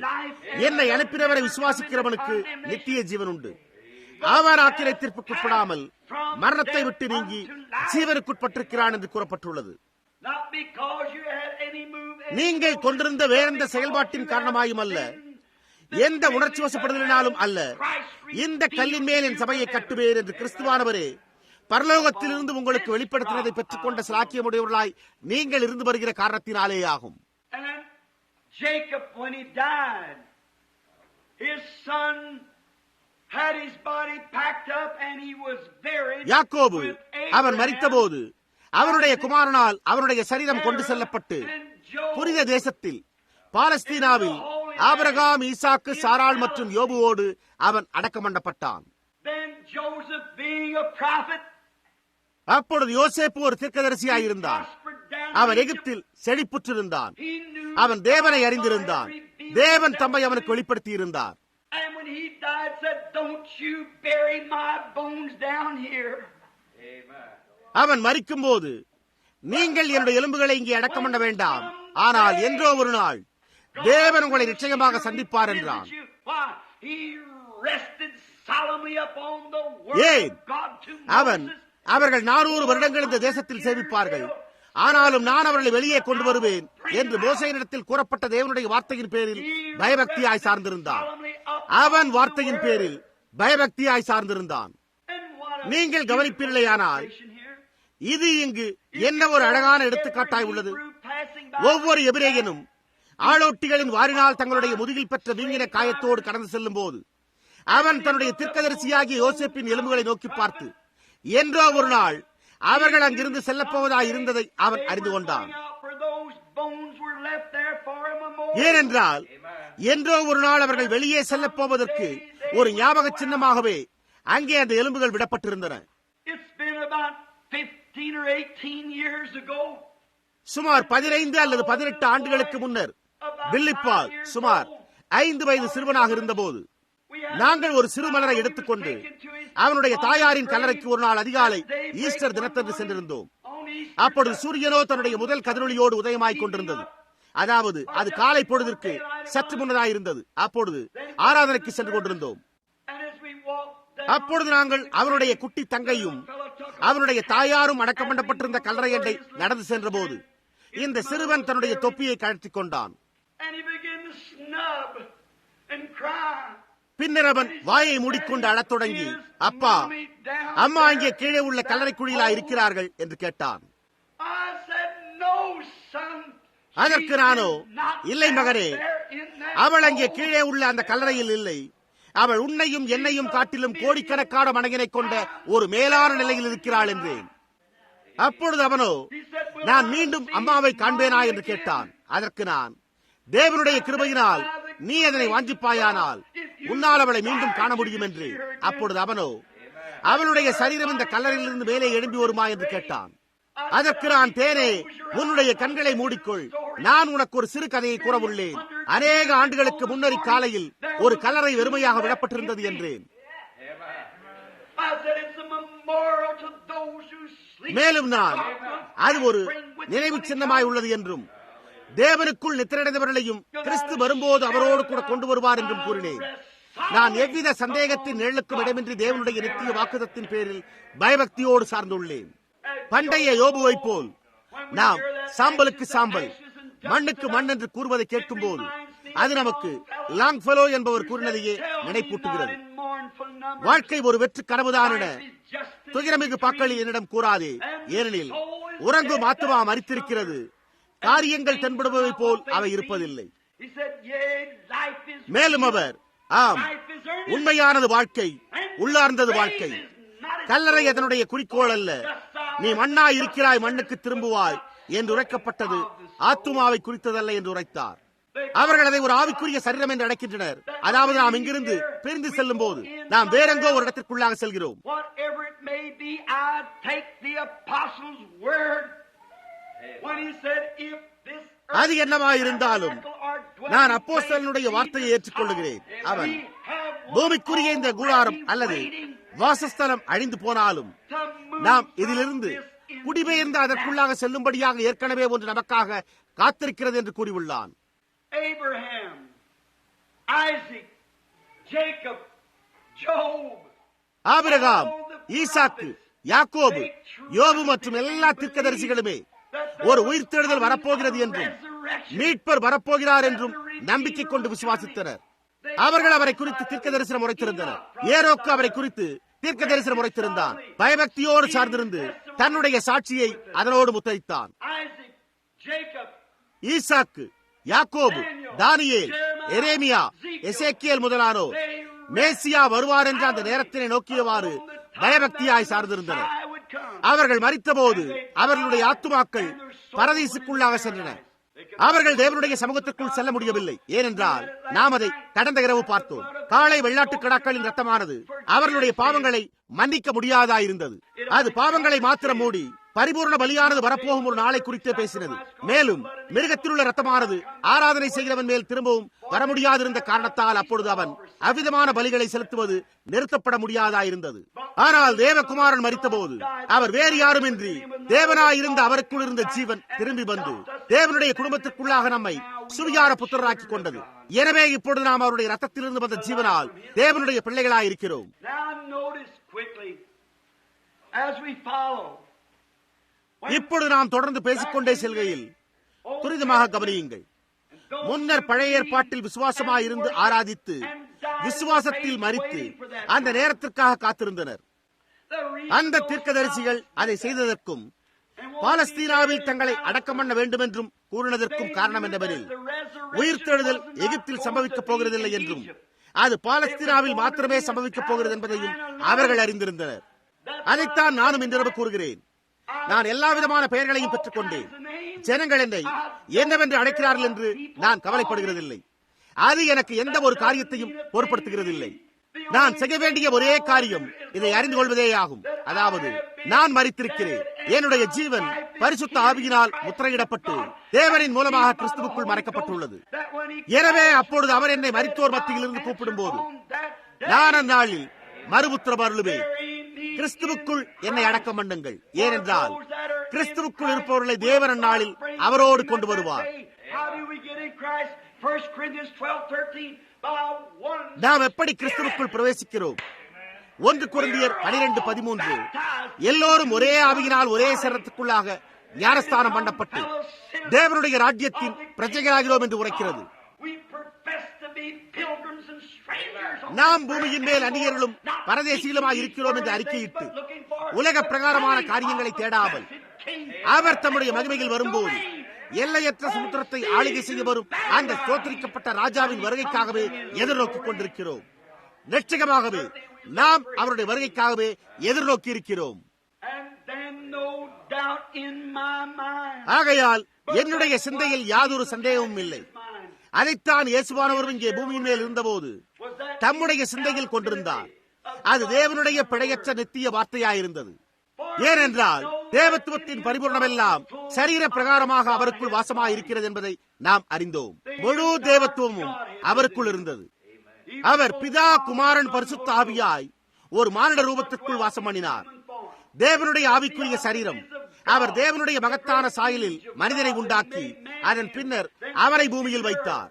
என்னை அனுப்பினவரை விசுவாசிக்கிறவனுக்கு நித்திய ஜீவன் உண்டு. அவர் ஆக்கினை தீர்ப்புக்குட்படாமல் மரணத்தை விட்டு நீங்கி ஜீவனுக்குட்பட்டிருக்கிறான் என்று கூறப்பட்டுள்ளது. நீங்கள் கொண்டிருந்த வேறெந்த செயல்பாட்டின் காரணமாயும் அல்ல, எந்த உணர்ச்சி வசப்படுதலினாலும் அல்ல. இந்த கல்லின் மேல் என் சபையை கட்டுவேன் என்று கிறிஸ்துவானவரே பரலோகத்திலிருந்து உங்களுக்கு வெளிப்படுத்தினதை பெற்றுக் கொண்ட சிலாக்கியமுடையவர்களாய் நீங்கள் இருந்து வருகிற காரணத்தினாலே ஆகும். Jacob, when he died, his son had his body packed up and he was buried. யாக்கோபு அவன் மரித்தபோது அவருடைய குமாரனால் அவருடைய சரீரம் கொண்டு செல்லப்பட்டு புனித தேசத்தில் பாலஸ்தீனாவில் ஆபிரகாம், ஈசாக்கு, சாராள் மற்றும் யோபுவோடு அவன் அடக்கம் பண்ணப்பட்டான். அப்பொழுது யோசேப்பு ஒரு தீர்க்கதரிசியாயிருந்தான். அவன் எகிப்தில் செழிப்புற்றிருந்தான். அவன் தேவனை அறிந்திருந்தான். தேவன் தம்மை அவனுக்கு வெளிப்படுத்தி இருந்தார். அவன் மரிக்கும் போது, நீங்கள் என்னுடைய எலும்புகளை இங்கே அடக்கம் பண்ண வேண்டாம், ஆனால் என்றோ ஒரு நாள் தேவன் உங்களை நிச்சயமாக சந்திப்பார் என்றான். ஏன்? அவர்கள் 400 வருடங்கள் இந்த தேசத்தில் சேவிப்பார்கள், ஆனாலும் நான் அவர்களை வெளியே கொண்டு வருவேன் என்று மோசேயினிடத்தில் கூறப்பட்ட தேவனுடைய வார்த்தையின் பேரில் பயபக்தியாய் சார்ந்திருந்தான். அவன் வார்த்தையின் பேரில் பயபக்தியாய் சார்ந்திருந்தான். நீங்கள் கவனிப்பீர்களேயானால் இது இங்கு என்ன ஒரு அழகான எடுத்துக்காட்டாய் உள்ளது. ஒவ்வொரு எபிரேயனும் ஆளோட்டிகளின் வாரினால் தங்களுடைய முதுகில் பெற்ற வீங்கின காயத்தோடு கடந்து செல்லும் போது அவன் தன்னுடைய தீர்க்கதரிசியாகிய யோசேப்பின் எலும்புகளை நோக்கி பார்த்து, என்றோ ஒரு நாள் அவர்கள் அங்கிருந்து செல்லப்போவதாய் இருந்ததை அவன் அறிந்து கொண்டான். ஏனென்றால் என்றோ ஒரு நாள் அவர்கள் வெளியே செல்லப் போவதற்கு ஒரு ஞாபக சின்னமாகவே அங்கே அந்த எலும்புகள் விடப்பட்டிருந்தன. சுமார் 15 அல்லது 18 ஆண்டுகளுக்கு முன்னர் பில்லிப்பால் சுமார் 5 வயது சிறுவனாக இருந்தபோது நாங்கள் ஒரு சிறு மலரை எடுத்துக்கொண்டு அவனுடைய தாயாரின் கல்லறைக்கு ஒரு நாள் அதிகாலை ஈஸ்டர் தினத்தன்று சென்றிருந்தோம். அப்பொழுது சூரியனோ தன்னுடைய முதல் கதிரொளியோடு உதயமாய்க் கொண்டிருந்தது. அதாவது அது காலை பொழுதிற்கு சற்று முன்னதாயிருந்தது. அப்பொழுது ஆராதனைக்கு சென்று கொண்டிருந்தோம். அப்பொழுது நாங்கள் அவனுடைய குட்டி தங்கையும் அவனுடைய தாயாரும் அடக்கம் பண்ணப்பட்டிருந்த கல்லறையண்டை நடந்து சென்ற போது இந்த சிறுவன் தன்னுடைய தொப்பியை கழற்றிக் கொண்டான். பின்னர் அவன் வாயை மூடிக்கொண்டு அழத் தொடங்கி, அப்பா, அம்மா இங்கே கீழே உள்ள கல்லறை குழியிலா இருக்கிறார்கள் என்று கேட்டான். அதற்கு நானோ, இல்லை மகனே, அவள் அங்கே கீழே உள்ள அந்த கல்லறையில் இல்லை. அவள் உன்னையும் என்னையும் காட்டிலும் கோடிக்கணக்கான மடங்கினை கொண்ட ஒரு மேலான நிலையில் இருக்கிறாள் என்றேன். அப்பொழுது அவனோ, நான் மீண்டும் அம்மாவை காண்பேனா என்று கேட்டான். அதற்கு நான், தேவனுடைய கிருபையினால் நீ அதனை வாஞ்சிப்பாயானால் உன்னால் அவளை மீண்டும் காண முடியும் என்று. அப்பொழுது அவனோ, அவளுடைய சரீரம் இந்த கல்லறையிலிருந்து மேலே எழும்பி வருமா என்று கேட்டான். அதற்கு நான், தேனே, உன்னுடைய கண்களை மூடிக்கொள், நான் உனக்கு ஒரு சிறு கதையை கூற உள்ளேன். அநேக ஆண்டுகளுக்கு முன்னறி காலையில் ஒரு கல்லறை வெறுமையாக விடப்பட்டிருந்தது என்றேன். மேலும் நான் அது ஒரு நினைவு சின்னமாய் உள்ளது என்றும் தேவனுக்குள் நித்திரடைந்தவர்களையும் கிறிஸ்து வரும்போது அவரோடு கூட கொண்டு வருவார் என்றும் கூறினேன். நான் எவ்வித சந்தேகத்தின் நிழலுக்கும் இடமின்றி தேவனுடைய நித்திய வாக்குதத்தின் பேரில் பயபக்தியோடு சார்ந்துள்ளேன். பண்டைய யோபுவை போல் நாம் சாம்பலுக்கு சாம்பல், மண்ணுக்கு மண் என்று கூறுவதை கேட்கும் போது அது நமக்கு லாங்ஃபெலோ என்பவர் கூறினதையே நினைப்பூட்டுகிறது. வாழ்க்கை ஒரு வெற்று கனவுதான் என துயரமிகு பாக்களி என்னிடம் கூறாதே, ஏனெனில் உறங்கும் ஆத்துமா மரித்திருக்கிறது, காரியங்கள் தென்படுபவை போல் அவை இருப்பதில்லை. மேலும் அவர், ஆம், உண்மையானது வாழ்க்கை, உள்ளார்ந்தது வாழ்க்கை, கல்லறை அதனுடைய குறிக்கோள் அல்ல, நீ மண்ணாய் இருக்கிறாய் மண்ணுக்கு திரும்புவாய் என்று உரைக்கப்பட்டது ஆத்துமாவை குறித்ததல்ல என்று உரைத்தார். அவர்கள் அதை ஒரு ஆவிக்குரிய சரீரம் என்று அழைக்கின்றனர். அதாவது நாம் இங்கிருந்து பிரிந்து செல்லும் போது நாம் வேறெங்கோ ஒரு இடத்திற்குள்ளாக செல்கிறோம். அது என்னவாயிருந்தாலும் நான் அப்போஸ்தலனுடைய வார்த்தையை ஏற்றுக்கொள்கிறேன். அவன் பூமிக்குரிய இந்த கூடாரம் அல்லது வாசஸ்தலம் அழிந்து போனாலும் நாம் இதிலிருந்து குடிபெயர்ந்து அதற்குள்ளாக செல்லும்படியாக ஏற்கனவே ஒன்று நமக்காக காத்திருக்கிறது என்று கூறியுள்ளான். Abraham, Isaac, Jacob, Job, ஆபிரகாம், ஈசாக்கு, யாக்கோபு, யோபு மற்றும் எல்லா தீர்க்கதரிசிகளுமே ஒரு உயிர்த்தெழுதல் வரப்போகிறது என்றும் மீட்பர் வரப்போகிறார் என்றும் நம்பிக்கை கொண்டு விசுவாசித்தனர். அவர்கள் அவரை குறித்து தீர்க்க தரிசனம் உரைத்திருந்தனர். ஏரோக்கு அவரை குறித்து தீர்க்க தரிசனம் உரைத்திருந்தான். பயபக்தியோடு சார்ந்திருந்து தன்னுடைய சாட்சியை அதனோடு முத்தரித்தான். ஈசாக்கு, யாக்கோபு, தானியேல், எரேமியா, எசேக்கியேல் முதலானோர் மேசியா வருவார் என்ற அந்த நேரத்தினை நோக்கியவாறு பயபக்தியாய் சார்ந்திருந்தனர். அவர்கள் மரித்தபோது அவர்களுடைய ஆத்துமாக்கள் பரதீசுக்குள்ளாக சென்றன. அவர்கள் தேவனுடைய சமூகத்திற்குள் செல்ல முடியவில்லை. ஏனென்றால் நாம் அதை கடந்த இரவு பார்த்தோம். காளை வெள்ளாட்டு கடாக்களின் ரத்தமானது அவர்களுடைய பாவங்களை மன்னிக்க முடியாதாயிருந்தது. அது பாவங்களை மாத்திரம் மூடி பரிபூர்ண பலியானது வரப்போகும் ஒரு நாளை குறித்தே பேசினது. மேலும் மிருகத்தில் உள்ள ரத்தமானது ஆராதனை செய்கிறவன் மேல் திரும்பவும் வர முடியாதிருந்த காரணத்தால் அப்பொழுது அவன் அவ்விதமான பலிகளை செலுத்துவது நிறுத்தப்பட முடியாதாயிருந்தது. ஆனால் தேவகுமாரன் மரித்தபோது அவர் வேறு யாருமின்றி தேவனாயிருந்த அவருக்குள் இருந்த ஜீவன் திரும்பி வந்து தேவனுடைய குடும்பத்திற்குள்ளாக நம்மை சுவிகார புத்திரராக்கி கொண்டது. எனவே இப்பொழுது நாம் அவருடைய ரத்தத்திலிருந்து வந்த ஜீவனால் தேவனுடைய பிள்ளைகளாய் இருக்கிறோம். இப்பொழுது நாம் தொடர்ந்து பேசிக்கொண்டே செல்கையில் துரிதமாக கவனியுங்கள். முன்னர் பழைய ஏற்பாட்டில் விசுவாசமாய் இருந்து ஆராதித்து விசுவாசத்தில் மரித்து அந்த நேரத்திற்காக காத்திருந்தனர். அந்த தீர்க்கதரிசிகள் அதை செய்ததற்கும் பாலஸ்தீனாவில் தங்களை அடக்கம் பண்ண வேண்டும் என்றும் கூறினதற்கும் காரணம் என்னவெனில் உயிர்த்தெழுதல் எகிப்தில் சம்பவிக்கப் போகிறதில்லை என்றும் அது பாலஸ்தீனாவில் மாத்திரமே சம்பவிக்கப் போகிறது என்பதையும் அவர்கள் அறிந்திருந்தனர். அதைத்தான் நானும் இன்றிரவு கூறுகிறேன். நான் எல்லா விதமான பெயர்களையும் பெற்றுக் கொண்டேன். ஜனங்கள் என்னை என்னவென்று அழைக்கிறார்கள் என்று நான் கவலைப்படுகிறதில்லை. அது எனக்கு எந்த ஒரு காரியத்தையும் பொருட்படுத்துகிறதில்லை. நான் செய்ய வேண்டிய ஒரே காரியம் இதை அறிந்து கொள்வதே ஆகும். அதாவது நான் மரித்திருக்கிறேன். என்னுடைய ஜீவன் பரிசுத்த ஆவியினால் முத்திரையிடப்பட்டு தேவனின் மூலமாக கிறிஸ்துவுக்குள் மறைக்கப்பட்டுள்ளது. எனவே அப்பொழுது அவர் என்னை மரித்தோர் மத்தியில் இருந்து கூப்பிடும் போது நான் அந்நாளில் மறுபுத்திரம் அருளுவேன். கிறிஸ்துவுக்குள் என்னை அடக்கம் பண்ணுங்கள். ஏனென்றால் கிறிஸ்துவுக்குள் இருப்பவர்களை தேவன் அந்நாளில் அவரோடு கொண்டு வருவார். நாம் எப்படி கிறிஸ்துவுக்குள் பிரவேசிக்கிறோம்? 1 கொரிந்தியர் 12:13 எல்லோரும் ஒரே ஆவியினால் ஒரே சரீரத்துக்குள்ளாக ஞானஸ்தானம் பண்ணப்பட்டு தேவனுடைய ராஜ்யத்தின் பிரஜைகளாகிறோம் என்று உரைக்கிறது. நாம் பூமியின் மேல் அந்நியர்களும் பரதேசிகளுமாய் இருக்கிறோம் என்று அறிக்கையிட்டு உலக பிரகாரமான காரியங்களை தேடாமல் அவர் தம்முடைய மகிமையில் வரும்போது எல்லையற்ற சமுத்திரத்தை ஆளுகை செய்ய வரும் அந்த ஸ்தோத்திரிக்கப்பட்ட ராஜாவின் வருகைக்காகவே எதிர்நோக்கிக் கொண்டிருக்கிறோம். நிச்சயமாகவே நாம் அவருடைய வருகைக்காகவே எதிர்நோக்கி இருக்கிறோம். ஆகையால் என்னுடைய சிந்தையில் யாதொரு சந்தேகமும் இல்லை. அதைத்தான் இயேசுவானவர் இங்கே பூமியின் மேல் இருந்தபோது தம்முடைய சிந்தையில் கொண்டிருந்தார். அது தேவனுடைய பிழையற்ற நித்திய வார்த்தையாயிருந்தது. ஏனென்றால் தேவத்துவத்தின் பரிபூர்ணமெல்லாம் சரீர பிரகாரமாக அவருக்குள் வாசமாக இருக்கிறது என்பதை நாம் அறிந்தோம். முழு தேவத்துவமும் அவருக்குள் இருந்தது. அவர் பிதா, குமாரன், பரிசுத்த ஆவியாய் ஒரு மானிட ரூபத்திற்குள் வாசம் பண்ணினார். தேவனுடைய ஆவிக்குரிய சரீரம். அவர் தேவனுடைய மகத்தான சாயலில் மனிதனை உண்டாக்கி அதன் பின்னர் அவரை பூமியில் வைத்தார்.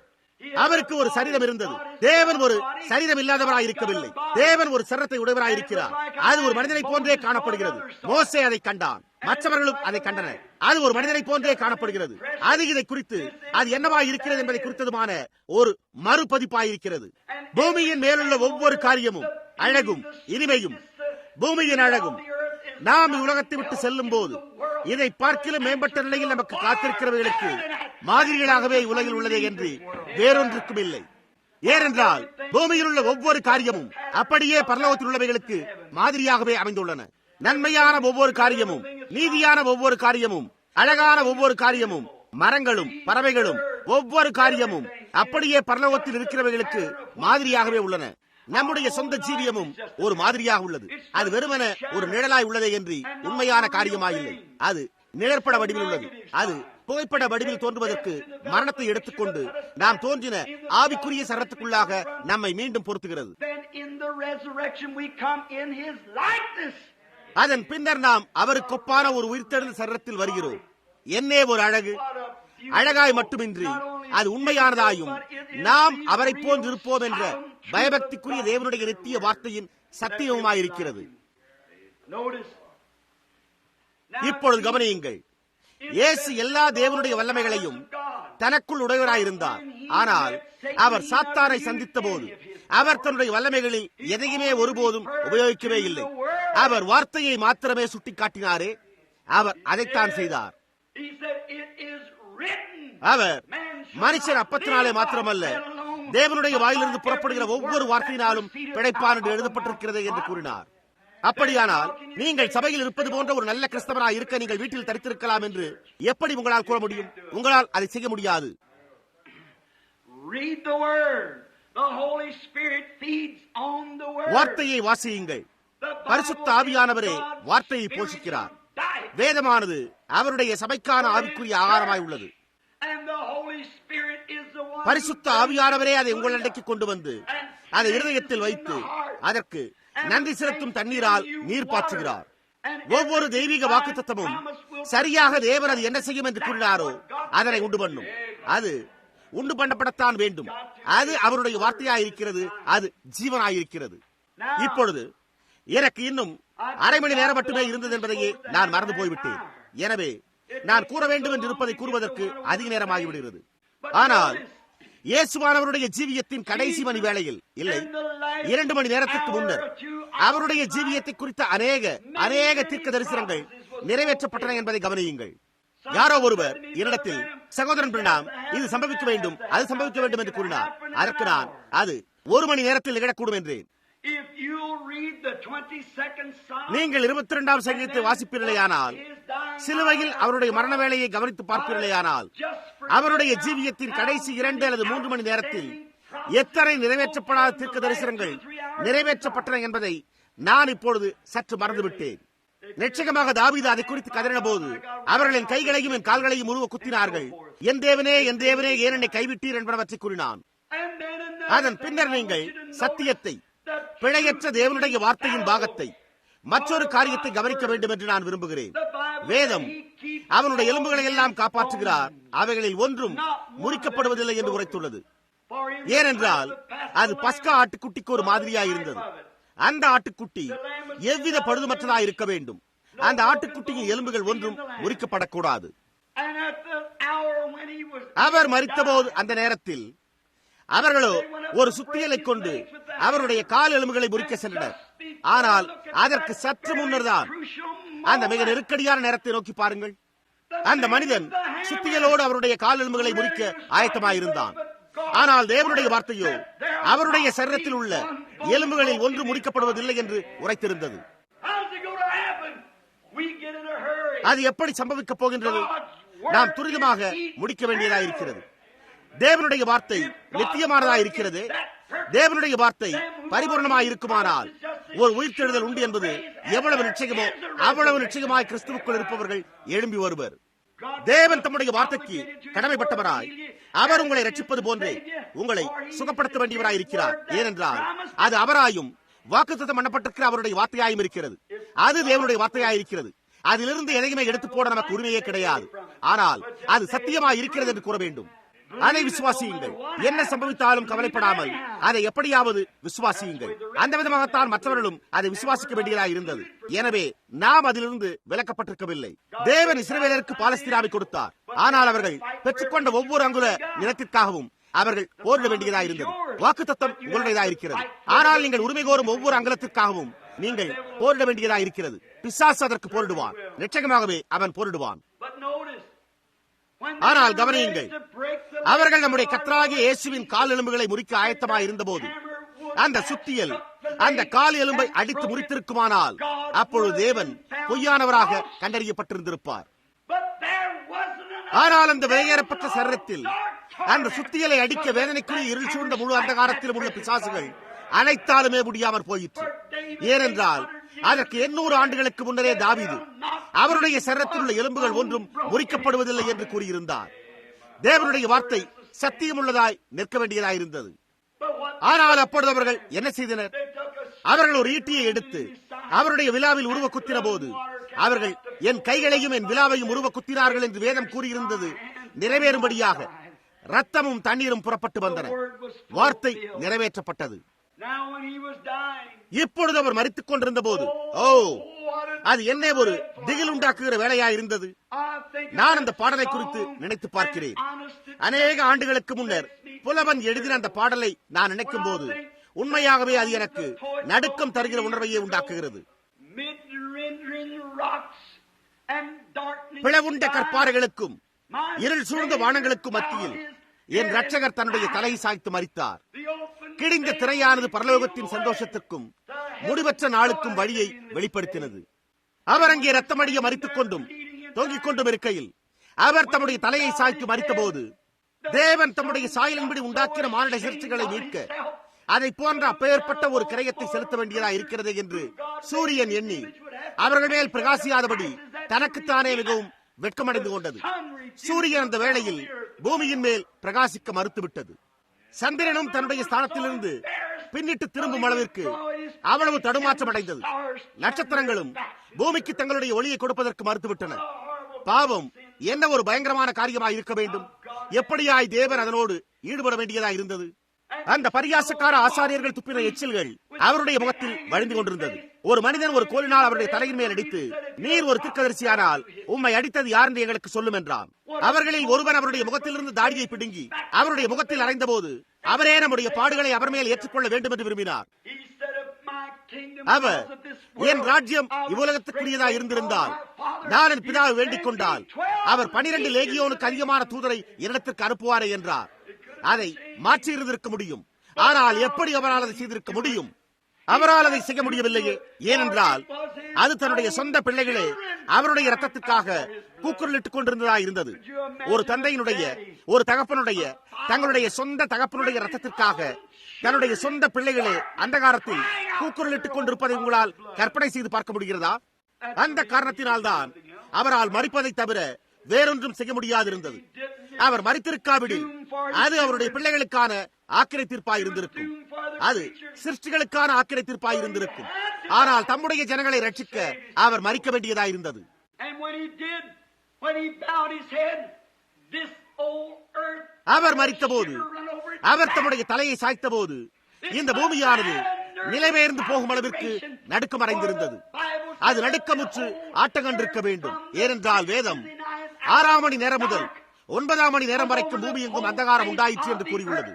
அவருக்கு ஒரு சரீரம் இருந்தது. தேவன் ஒரு சரீரம் இல்லாதவராய் இருக்கவில்லை. தேவன் ஒரு சரீரத்தை உடையவராய் இருக்கிறார். அது ஒரு மனிதனை போன்றே காணப்படுகிறது. மோசே அதை கண்டான், மற்றவர்களும் அதை கண்டனர். அது ஒரு மனிதனை போன்றே காணப்படுகிறது. அது இதை குறித்து அது என்னவாய் இருக்கிறது என்பதை குறித்ததுமான ஒரு மறுபதிப்பாயிருக்கிறது. பூமியின் மேலுள்ள ஒவ்வொரு காரியமும் அழகும் இனிமையும், பூமியின் அழகும் நாம் உலகத்தை விட்டு செல்லும் போது இதை பார்க்கிலும் மேம்பட்ட நிலையில் நமக்கு காத்திருக்கிறவர்களுக்கு மாதிரிகளாகவே உலகில் உள்ளதே என்று வேறொன்றுக்கும் இல்லை. ஏனென்றால் பூமியில் உள்ள ஒவ்வொரு காரியமும் அப்படியே பரலோகத்தில் உள்ளவைகளுக்கு மாதிரியாகவே அமைந்துள்ளன. நன்மையான ஒவ்வொரு காரியமும், நீதியான ஒவ்வொரு காரியமும், அழகான ஒவ்வொரு காரியமும், மரங்களும் பறவைகளும் ஒவ்வொரு காரியமும் அப்படியே பரலோகத்தில் இருக்கிறவர்களுக்கு மாதிரியாகவே உள்ளன. நம்முடைய சொந்த ஜீவியமும் ஒரு மாதிரியாக உள்ளது. அது வெறுமன ஒரு நிழலாய் உள்ளதே என்று உண்மையான காரியமாயில்லை. அது நிழற்பட வடிவில் உள்ளது. அது புகைப்பட வடிவில் தோன்றுவதற்கு மரணத்தை எடுத்துக்கொண்டு நாம் தோன்றின ஆவிக்குரிய சரத்துக்குள்ளாக நம்மை மீண்டும் பொருத்துகிறது. அதன் பின்னர் நாம் அவருக்கொப்பான ஒரு உயிர்த்தெழுந்த சரீரத்தில் வருகிறோம். என்னே ஒரு அழகு! அழகாய் மட்டுமின்றி அது உண்மையானதாயும் நாம் அவரை போன்று இருப்போம் என்ற பயபக்திக்குரிய தேவனுடைய நித்திய வார்த்தையின் சத்தியமாயிருக்கிறது. இப்பொழுது கவனியுங்கள். இயேசு எல்லா தேவனுடைய வல்லமைகளையும் தனக்குள் உடையவராயிருந்தார். ஆனால் அவர் சாத்தானை சந்தித்த போது அவர் தன்னுடைய வல்லமைகளில் எதையுமே ஒருபோதும் உபயோகிக்கவே இல்லை. அவர் வார்த்தையை மாத்திரமே சுட்டிக்காட்டினாரே. அவர் அதைத்தான் செய்தார். அவர் மனுஷன் அப்பத்தினாலே மாத்திரமல்ல, தேவனுடைய வாயிலிருந்து புறப்படுகிற ஒவ்வொரு வார்த்தையினாலும் பிழைப்பான் என்று எழுதப்பட்டிருக்கிறது என்று கூறினார். அப்படியானால் நீங்கள் சபையில் இருப்பது போன்ற ஒரு நல்ல கிறிஸ்தவராக இருக்க நீங்கள் வீட்டில் தரித்திருக்கலாம் என்று எப்படி உங்களால் கூற முடியும்? உங்களால் அதை செய்ய முடியாது. வார்த்தையை வாசியுங்கள். பரிசுத்த ஆவியானவரே வார்த்தையை போஷிக்கிறார். வேதமானது அவருடைய சபைக்கான ஆவிக்குரிய ஆகாரமாய் உள்ளது. பரிசுத்த ஆவியானவரே அதை உங்கள் அண்டைக்கு கொண்டு வந்து அதை இருதயத்தில் வைத்து அதற்கு நன்றி செலுத்தும் தண்ணீரால் நீர் பாய்ச்சுகிறார். ஒவ்வொரு தெய்வீக வாக்குத்தத்தமும் சரியாக தேவன் அது என்ன செய்யும் என்று கூறினாரோ அதனை உண்டு பண்ணும். அது உண்டு பண்ணப்படத்தான் வேண்டும். அது அவருடைய வார்த்தையாயிருக்கிறது. அது ஜீவனாயிருக்கிறது. இப்பொழுது எனக்கு இன்னும் அரை மணி நேரம் மட்டுமே இருந்தது என்பதையே நான் மறந்து போய்விட்டேன். எனவே நான் கூற வேண்டும் என்று இருப்பதை கூறுவதற்கு அதிக நேரமாகிவிடுகிறது. ஆனால் இயேசுவானவருடைய ஜீவியத்தின் கடைசி மணி வேளையில் இல்லை, 2 மணி நேரத்திற்கு முன்னர் அவருடைய ஜீவியத்தை குறித்த அநேக தீர்க்க தரிசனங்கள் நிறைவேற்றப்பட்டன என்பதை கவனியுங்கள். யாரோ ஒருவர் என்னிடத்தில், சகோதரன் பிரணாம், இது சம்பவிக்க வேண்டும், அது சம்பவிக்க வேண்டும் என்று கூறினார். அதற்கு நான் அது 1 மணி நேரத்தில் நிகழக்கூடும் என்றேன். நீங்கள் 22ஆம் சங்கீதத்தை வாசிப்பீர்களேயானால், சிலுவையில் அவருடைய மரண வேளையை கவனித்து பார்ப்பீர்களேயானால், அவருடைய ஜீவியத்தின் கடைசி 2 அல்லது 3 மணி நேரத்தில் எத்தனை நிறைவேற்றப்படாத தீர்க்க தரிசனங்கள் நிறைவேற்றப்பட்டன என்பதை நான் இப்பொழுது சற்று மறந்துவிட்டேன். நிச்சயமாக தாவீது அதை குறித்து கதறின போது அவர்களின் கைகளையும் என் கால்களையும் உருவ குத்தினார்கள். என் தேவனே, என் தேவனே, ஏன் என்னை கைவிட்டீர் என்பனவற்றை கூறினான். அதன் பின்னர் நீங்கள் சத்தியத்தை, பிழையற்ற தேவனுடைய வார்த்தையின் பாகத்தை, மற்றொரு காரியத்தை கவனிக்க வேண்டும் என்று நான் விரும்புகிறேன். வேதம் அவனுடைய எலும்புகளை எல்லாம் காப்பாற்றுகிறார், அவைகளில் ஒன்றும் முறிக்கப்படுவதில்லை என்று உரைத்துள்ளது. ஏனென்றால் அது பஸ்கா ஆட்டுக்குட்டிக்கு ஒரு மாதிரியாயிருந்தது. அந்த ஆட்டுக்குட்டி எவ்வித பழுதுமற்றதாக இருக்க வேண்டும். அந்த ஆட்டுக்குட்டியின் எலும்புகள் ஒன்றும் முறிக்கப்படக்கூடாது. அவர் மரித்தபோது அந்த நேரத்தில் அவர்களோ ஒரு சுத்தியலை கொண்டு அவருடைய கால் எலும்புகளை முறிக்க சென்றனர். ஆனால் அதற்கு சற்று முன்னர் தான், அந்த மிக நெருக்கடியான நேரத்தை நோக்கி பாருங்கள், அந்த மனிதன் சுத்தியலோடு அவருடைய கால் எலும்புகளை முறிக்க ஆயத்தமாயிருந்தான். ஆனால் தேவனுடைய வார்த்தையோ அவருடைய சரீரத்தில் உள்ள எலும்புகளில் ஒன்று முறிக்கப்படுவதில்லை என்று உரைத்திருந்தது. அது எப்படி சம்பவிக்கப் போகின்றது? நாம் துரிதமாக முடிக்க வேண்டியதாக இருக்கிறது. தேவனுடைய வார்த்தை நித்தியமானதாக இருக்கிறது. தேவனுடைய வார்த்தை பரிபூர்ணமாக இருக்குமானால் ஒரு உயிர்த்தெழுதல் உண்டு என்பது எவ்வளவு நிச்சயமோ அவ்வளவு நிச்சயமாய் கிறிஸ்துவுக்குள் இருப்பவர்கள் எழும்பி வருவர். தேவன் தம்முடைய வார்த்தைக்கு கடமைப்பட்டவராய் அவர் உங்களை ரட்சிப்பது போன்றே உங்களை சுகப்படுத்த வேண்டியவராய் இருக்கிறார். ஏனென்றால் அது அவராயும் வாக்குத்தத்தம் பண்ணப்பட்டிருக்கிற அவருடைய வார்த்தையாயும் இருக்கிறது. அது தேவனுடைய வார்த்தையாயிருக்கிறது. அதிலிருந்து எதையுமே எடுத்து போட நமக்கு உரிமையே கிடையாது. ஆனால் அது சத்தியமாய் இருக்கிறது என்று கூற வேண்டும். அதை விசுவாசியுங்கள். என்ன சம்பவித்தாலும் கவலைப்படாமல் அதை எப்படியாவது விசுவாசியுங்கள். அந்த விதமாகத்தான் மற்றவர்களும் அதை விசுவாசிக்க வேண்டியதாக இருந்தது. எனவே நாம் அதிலிருந்து விலக்கப்பட்டிருக்கவில்லை. தேவன் இஸ்ரவேலருக்கு பாலஸ்தீனாவை கொடுத்தார். ஆனால் அவர்கள் பெற்றுக்கொண்ட ஒவ்வொரு அங்குல நிலத்திற்காகவும் அவர்கள் போரிட வேண்டியதாக இருந்தது. வாக்குத்தத்தம் உங்களுடையதாக இருக்கிறது. ஆனால் நீங்கள் உரிமை கோரும் ஒவ்வொரு அங்கலத்திற்காகவும் நீங்கள் போரிட வேண்டியதாக இருக்கிறது. பிசாசு அதற்கு போரிடுவான். நிச்சயமாகவே அவன் போரிடுவான். ஆனால் கவனியுங்கள், அவர்கள் நம்முடைய கர்த்தராகிய இயேசுவின் கால் எலும்புகளை முறிக்க ஆயத்தமாய் இருந்தபோது அந்த சுத்தியல் அந்த கால் எலும்பை அடித்து முறித்திருக்குமானால் அப்பொழுது தேவன் பொய்யானவராக கண்டறியப்பட்டிருந்திருப்பார். ஆனால் அந்த வெளியேறப்பட்ட சரீரத்தில் அந்த சுத்தியலை அடிக்க வேதனைக்குரிய இருள் சூழ்ந்த முழு அந்தகாரத்திலும் உள்ள பிசாசுகள் அனைத்தாலுமே முடியாமற் போயிற்று. ஏனென்றால் அதற்கு 800 ஆண்டுகளுக்கு முன்னரே தாவீது அவருடைய சரீரத்தில் உள்ள எலும்புகள் ஒன்றும் முறிக்கப்படுவதில்லை என்று கூறியிருந்தார். தேவனுடைய வார்த்தை சத்தியமுள்ளதாய் நிற்க வேண்டியதாயிருந்தது. ஆனால் அப்பொழுது அவர்கள் என்ன செய்தனர்? அவர்கள் ஒரு ஈட்டியை எடுத்து அவருடைய விலாவில் உருவ குத்தின போது அவர்கள் என் கைகளையும் என் விலாவையும் உருவ குத்தினார்கள் என்று வேதம் கூறியிருந்தது நிறைவேறும்படியாக ரத்தமும் தண்ணீரும் புறப்பட்டு வந்தன. வார்த்தை நிறைவேற்றப்பட்டது. இப்பொழுது அவர் மரித்துக் கொண்டிருந்த போது அது என்ன ஒரு திகில் உண்டாக்குகிற வேலையா இருந்தது. நான் அந்த பாடலை குறித்து நினைத்து பார்க்கிறேன். அநேக ஆண்டுகளுக்கு முன்னர் புலவன் எழுதின அந்த பாடலை நான் நினைக்கும் போது உண்மையாகவே அது எனக்கு நடுக்கம் தருகிற உணர்வையே உண்டாக்குகிறது. பிளவுண்ட கற்பாறைகளுக்கும் இருள் சூழ்ந்த வானங்களுக்கும் மத்தியில் என் இரட்சகர் தன்னுடைய தலையை சாய்த்து மரித்தார். கிழிந்த திரையானது பரலோகத்தின் சந்தோஷத்திற்கும் முடிவற்ற நாளுக்கும் வழியை வெளிப்படுத்தினது. அவர் அங்கே ரத்தமடிய மரித்துக் கொண்டும் தொங்கிக் கொண்டும் இருக்கையில் அவர் தம்முடைய தலையை சாய்த்து மரித்த போது தேவன் தம்முடைய சாயலின்படி உண்டாக்கின மானிட சிருஷ்டிகளை மீட்க அதை போன்ற அப்பேற்பட்ட ஒரு கிரயத்தை செலுத்த வேண்டியதா இருக்கிறது என்று சூரியன் எண்ணி அவர்கள் மேல் பிரகாசியாதபடி தனக்குத்தானே மிகவும் வெட்கமடைந்து கொண்டது. சூரியன் அந்த வேளையில் பூமியின் மேல் பிரகாசிக்க மறுத்துவிட்டது. சந்திரனும் தன்னுடைய ஸ்தானத்திலிருந்து பின்னிட்டு திரும்பும் அளவிற்கு அவ்வளவு தடுமாற்றம் அடைந்தது. நட்சத்திரங்களும் பூமிக்கு தங்களுடைய ஒளியை கொடுப்பதற்கு மறுத்துவிட்டன. பாவம் என்ன ஒரு பயங்கரமான காரியமாய் இருக்க வேண்டும். எப்படியாய் தேவன் அதனோடு ஈடுபட வேண்டியதா இருந்தது. அந்த பரியாசக்கார ஆசாரியர்கள் துப்பின எச்சில்கள் அவருடைய முகத்தில் வழிந்து கொண்டிருந்தது. ஒரு மனிதன் ஒரு கோலினால் அவருடைய தலையின் மேல் அடித்து, நீர் ஒரு தீர்க்கதரிசியானால் உம்மை அடித்தது யார் என்று எங்களுக்கு சொல்லும் என்றான். அவர்களில் ஒருவன் அவருடைய முகத்திலிருந்து தாடியை பிடுங்கி அவருடைய முகத்தில் அறைந்த போது அவரே நம்முடைய பாடுகளை அவர் மேல் ஏற்றுக்கொள்ள வேண்டும் என்று விரும்பினார். அவர் என் ராஜ்யம் இவ்வுலகத்துக்குரியதா இருந்திருந்தால் நான் என் பிதாவை வேண்டிக் கொண்டால் அவர் 12 லேகியோனுக்கு அதிகமான தூதரை என்னிடத்திற்கு அனுப்புவாரே என்றார். அதை மாற்றி இருந்திருக்க முடியும். ஆனால் எப்படி அவரால் அதை செய்திருக்க முடியும்? அவரால் அதை செய்ய முடியவில்லையே. ஏனென்றால் அது தன்னுடைய சொந்த பிள்ளைகளே அவருடைய ரத்தத்திற்காக கூக்குரலிட்டுக் கொண்டிருந்ததா இருந்தது. ஒரு தந்தையினுடைய ஒரு தகப்பனுடைய தங்களுடைய சொந்த தகப்பனுடைய ரத்தத்திற்காக தன்னுடைய சொந்த பிள்ளைகளே அந்தகாரத்தில் கூக்குரலிட்டுக் கொண்டிருப்பதை உங்களால் கற்பனை செய்து பார்க்க முடிகிறதா? அந்த காரணத்தினால்தான் அவரால் மரிப்பதை தவிர வேறொன்றும் செய்ய முடியாதிருந்தது. அவர் மரித்திருக்காவிடில் அது அவருடைய பிள்ளைகளுக்கான ஆக்கிரை தீர்ப்பாய் இருந்திருக்கும். அது சிருஷ்டிகளுக்கான ஆக்கிரை தீர்ப்பாய் இருந்திருக்கும். ஆனால் தம்முடைய ஜனங்களை ரட்சிக்க அவர் மரிக்க வேண்டியதாயிருந்தது. அவர் மரித்த போது அவர் தம்முடைய தலையை சாய்த்த போது இந்த பூமியானது நிலைபெயர்ந்து போகும் அளவிற்கு நடுக்கம் அடைந்திருந்தது. அது நடுக்கமுற்று ஆட்டங்கண்டிருக்க வேண்டும். ஏனென்றால் வேதம் 6 மணி நேரம் முதல் 9 மணி நேரம் வரைக்கும் பூமி எங்கும் அந்தகாரம் உண்டாயிற்று என்று கூறியுள்ளது.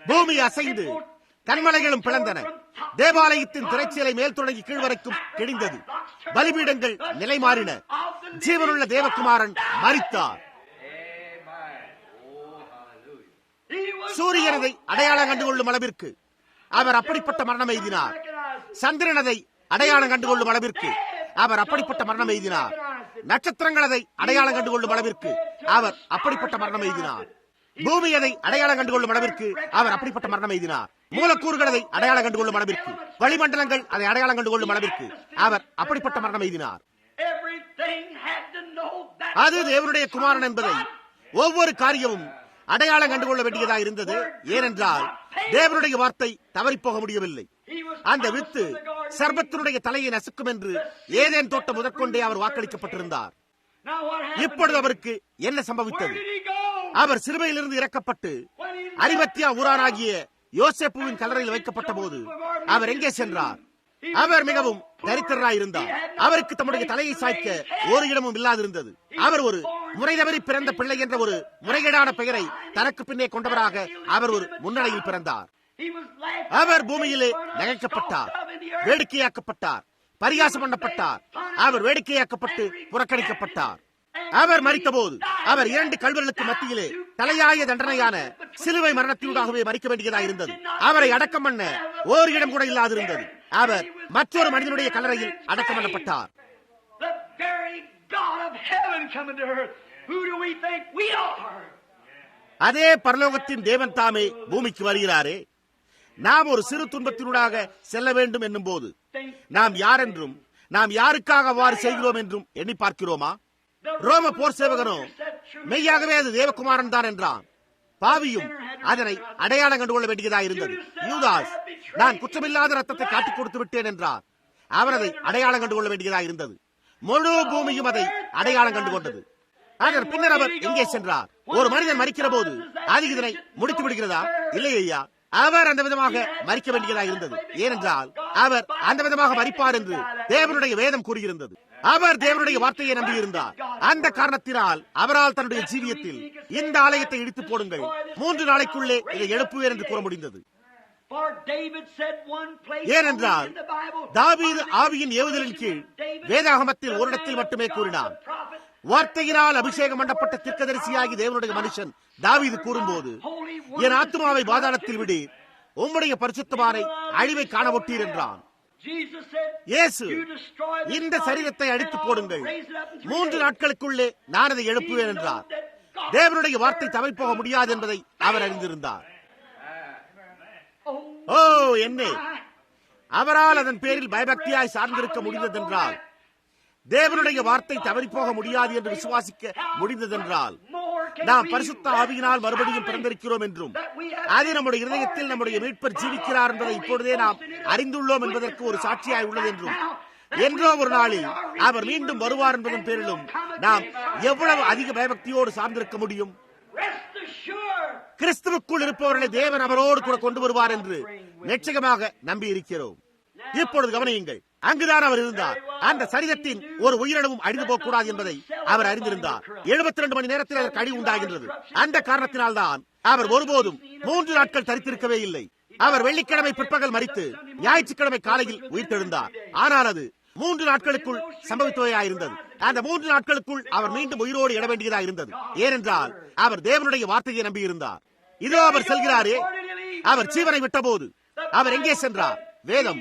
பூமி அசைந்து கண்மலைகளும் பிளந்தன. தேவாலயத்தின் திரைச்சீலை மேல் தொடங்கி கீழ் வரைக்கும் கிழிந்தது. பலிபீடங்கள் நிலை மாறின. ஜீவனுள்ள தேவகுமாரன் மரித்தார். சூரியனதை அடையாளம் கண்டுகொள்ளும் அளவிற்கு அவர் அப்படிப்பட்ட மரணம் எய்தினார். சந்திரனதை அடையாளம் கண்டுகொள்ளும் அளவிற்கு அவர் அப்படிப்பட்ட மரணம் எய்தினார். நட்சத்திரங்கள் அதை அடையாளம் கண்டுகொள்ளும் அளவிற்கு அவர் அப்படிப்பட்ட மரணம் எய்தினார். பூமி அதை அடையாளம் கண்டுகொள்ளும் அளவிற்கு அவர் அப்படிப்பட்ட மரணம் எய்தினார். மூலக்கூறுகள் அதை அடையாளம் கண்டுகொள்ளும் அளவிற்கு, வளிமண்டலங்கள் அதை அடையாளம் கண்டுகொள்ளும் அளவிற்கு அவர் அப்படிப்பட்ட மரணம் எய்தினார். அது தேவனுடைய குமாரன் என்பதை ஒவ்வொரு காரியமும் அடையாளம் கண்டுகொள்ள வேண்டியதாக இருந்தது. ஏனென்றால் தேவனுடைய வார்த்தை தவறிப்போக முடியவில்லை. அந்த வித்து சர்பத்தினுடைய தலையை நசுக்கும் என்று ஏதேன் தோட்டம் முதற்கொண்டே அவர் வாக்களிக்கப்பட்டிருந்தார். இப்பொழுது அவருக்கு என்ன சம்பவித்தது? அவர் சிலுவையிலிருந்து இறக்கப்பட்டு அரிமத்தியா ஊரானாகிய யோசேப்புவின் கல்லறையில் வைக்கப்பட்ட போது அவர் எங்கே சென்றார்? அவர் மிகவும் தரித்திரராயிருந்தார். அவருக்கு தம்முடைய தலையை சாய்க்க ஒரு இடமும் இல்லாதிருந்தது. அவர் ஒரு முறை தவறி பிறந்த பிள்ளை என்ற ஒரு முறைகேடான பெயரை தனக்கு பின்னே கொண்டவராக அவர் ஒரு முன்னணியில் பிறந்தார். அவர் பூமியிலே நகைக்கப்பட்டார், வேடிக்கையாக்கப்பட்டார், பரிகாசம் பண்ணப்பட்டார். அவர் வேடிக்கையாக்கப்பட்டு புறக்கணிக்கப்பட்டார். அவர் மரித்தபோது அவர் 2 கல்வர்களுக்கு மத்தியிலே தலையாய தண்டனையான சிலுவை மரணத்தினூடாகவே மரிக்க வேண்டியதாக இருந்தது. அவரை அடக்கம் பண்ண ஒரு இடம் கூட இல்லாதிருந்தது. அவர் மற்றொரு மனிதனுடைய கல்லறையில் அடக்கம் பண்ணப்பட்டார். அதே பரலோகத்தின் தேவன் தாமே பூமிக்கு வருகிறாரே. நாம் ஒரு சிறு துன்பத்தினூடாக செல்ல வேண்டும் என்னும் போது நாம் யார் என்றும் நாம் யாருக்காக அவ்வாறு செய்கிறோம் என்றும் எண்ணி பார்க்கிறோமா? ரோம போர் சேவகனோ மெய்யாகவே அது தேவகுமாரன் தான் என்றான். பாவியும் அதனை அடையாளம் கண்டுகொள்ள வேண்டியதாக இருந்தது. யூதாஸ், நான் குற்றமில்லாத ரத்தத்தை காட்டிக் கொடுத்து விட்டேன் என்றார். அவர் அதை அடையாளம் கண்டுகொள்ள வேண்டியதாக இருந்தது. முழு பூமியும் அதை அடையாளம் கண்டுகொண்டது. அதன் பின்னர் அவர் எங்கே சென்றார்? ஒரு மனிதன் மரிக்கிற போது அது இதனை முடித்து விடுகிறதா? இல்லை ஐயா, அவர் அந்த விதமாக மரிக்க வேண்டியதாக இருந்தது. ஏனென்றால் அவர் அந்த விதமாக மரிப்பார் என்று தேவனுடைய வேதம் கூறியிருந்தது. அவர் தேவனுடைய வார்த்தையை நம்பியிருந்தார். அந்த காரணத்தினால் அவரால் தன்னுடைய ஜீவியத்தில் இந்த ஆலயத்தை இடித்து போடுங்கள், 3 நாளைக்குள்ளே இதை எழுப்புவேன் என்று கூற முடிந்தது. ஏனென்றால் தாவீது ஆவியின் ஏவுதலின் கீழ் வேதாகமத்தில் ஒரு இடத்தில் மட்டுமே கூறினார். வார்த்தையினால் அபிஷேகம் பண்ணப்பட்ட தீர்க்கதரிசியாகி தேவனுடைய மனுஷன் தாவீது கூறும்போது, என் ஆத்துமாவை பாதாளத்தில் விடு, உம்முடைய பரிசுத்தமானை அழிவை காண ஒட்டீர் என்றான். இயேசு, இந்த சரீரத்தை அடித்து போடுங்கள், 3 நாட்களுக்குள்ளே நான் அதை எழுப்புவேன் என்றார். தேவனுடைய வார்த்தை தவறி போக முடியாது என்பதை அவர் அறிந்திருந்தார். ஓ என்னே, அவரால் அதன் பேரில் பயபக்தியாய் சார்ந்திருக்க முடிந்ததென்றால், தேவனுடைய வார்த்தை தவறி போக முடியாது என்று விசுவாசிக்க முடிந்ததென்றால், நாம் பரிசுத்த ஆவியினால் மறுபடியும் பிறந்திருக்கிறோம் என்றும் அது நம்முடைய இருதயத்தில் நம்முடைய மீட்பர் ஜீவிக்கிறார் என்பதை இப்பொழுதே நாம் அறிந்துள்ளோம் என்பதற்கு ஒரு சாட்சியாய் உள்ளது என்றும், என்றோ ஒரு நாளில் அவர் மீண்டும் வருவார் என்பதன் பேரிலும் நாம் எவ்வளவு அதிக பயபக்தியோடு சார்ந்திருக்க முடியும்? கிறிஸ்துவுக்குள் இருப்பவர்களை தேவன் அவரோடு கூட கொண்டு வருவார் என்று நிச்சயமாக நம்பி இருக்கிறோம். இப்பொழுது கவனியுங்கள், அங்குதான் அவர் இருந்தார். அந்த சரீரத்தின் ஒரு உயிரினமும் அழிந்து போகக்கூடாது என்பதை அவர் அறிந்திருந்தார். 72 மணி நேரத்தில் அதற்கு அழிவு உண்டாகின்றது. அந்த காரணத்தினால்தான் அவர் ஒருபோதும் 3 நாட்கள் தரித்திருக்கவே இல்லை. அவர் வெள்ளிக்கிழமை பிற்பகல் மரித்து ஞாயிற்றுக்கிழமை காலையில் உயிர்த்தெழுந்தார். ஆனால் அது 3 நாட்களுக்குள் சம்பவித்தவையாயிருந்தது. அந்த 3 நாட்களுக்குள் அவர் மீண்டும் உயிரோடு எழ வேண்டியதாக இருந்தது. ஏனென்றால் அவர் தேவனுடைய வார்த்தையை நம்பியிருந்தார். இதோ அவர் செல்கிறாரே. அவர் ஜீவனை விட்ட போது அவர் எங்கே சென்றார்? வேதம்,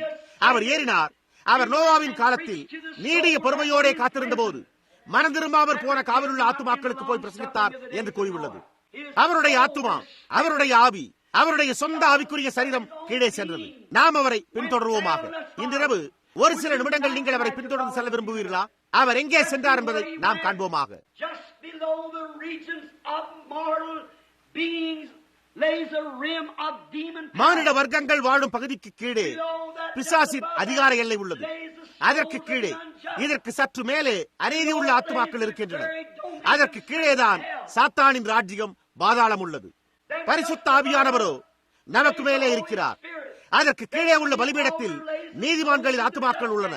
அவர் ஏறினார். அவர் நோவாவின் காலத்தில் நீடிய பொறுமையோடே காத்திருந்த போது மனம் திரும்பாமற் போன காவலுள்ள ஆத்துமாக்களுக்கு போய் பிரசங்கித்தார் என்று கூறியுள்ளது. அவருடைய ஆத்துமா, அவருடைய ஆவி, அவருடைய சொந்த ஆவிக்குரிய சரீரம் கீழே சென்றது. நாம் அவரை பின்தொடர்வோமாக. இன்றிரவு ஒரு சில நிமிடங்கள் நீங்கள் அவரை பின்தொடர்ந்து செல்ல விரும்புவீர்களா? அவர் எங்கே சென்றார் என்பதை நாம் காண்போமாக. மானிட வர்க்கங்கள் வாழும் பகுதிக்கு கீழே பிசாசின் அதிகார எல்லை உள்ளது. அதற்கு கீழே, இதற்கு சற்று மேலே அநீதி உள்ள ஆத்துமாக்கள் இருக்கின்றன. அதற்கு கீழேதான் சாத்தானின் ராஜ்யம் பாதாளம் உள்ளது. பரிசுத்த ஆவியானவரோ நமக்கு மேலே இருக்கிறார். அதற்கு கீழே உள்ள பலிபீடத்தில் நீதிமான்களின் ஆத்துமாக்கள் உள்ளன.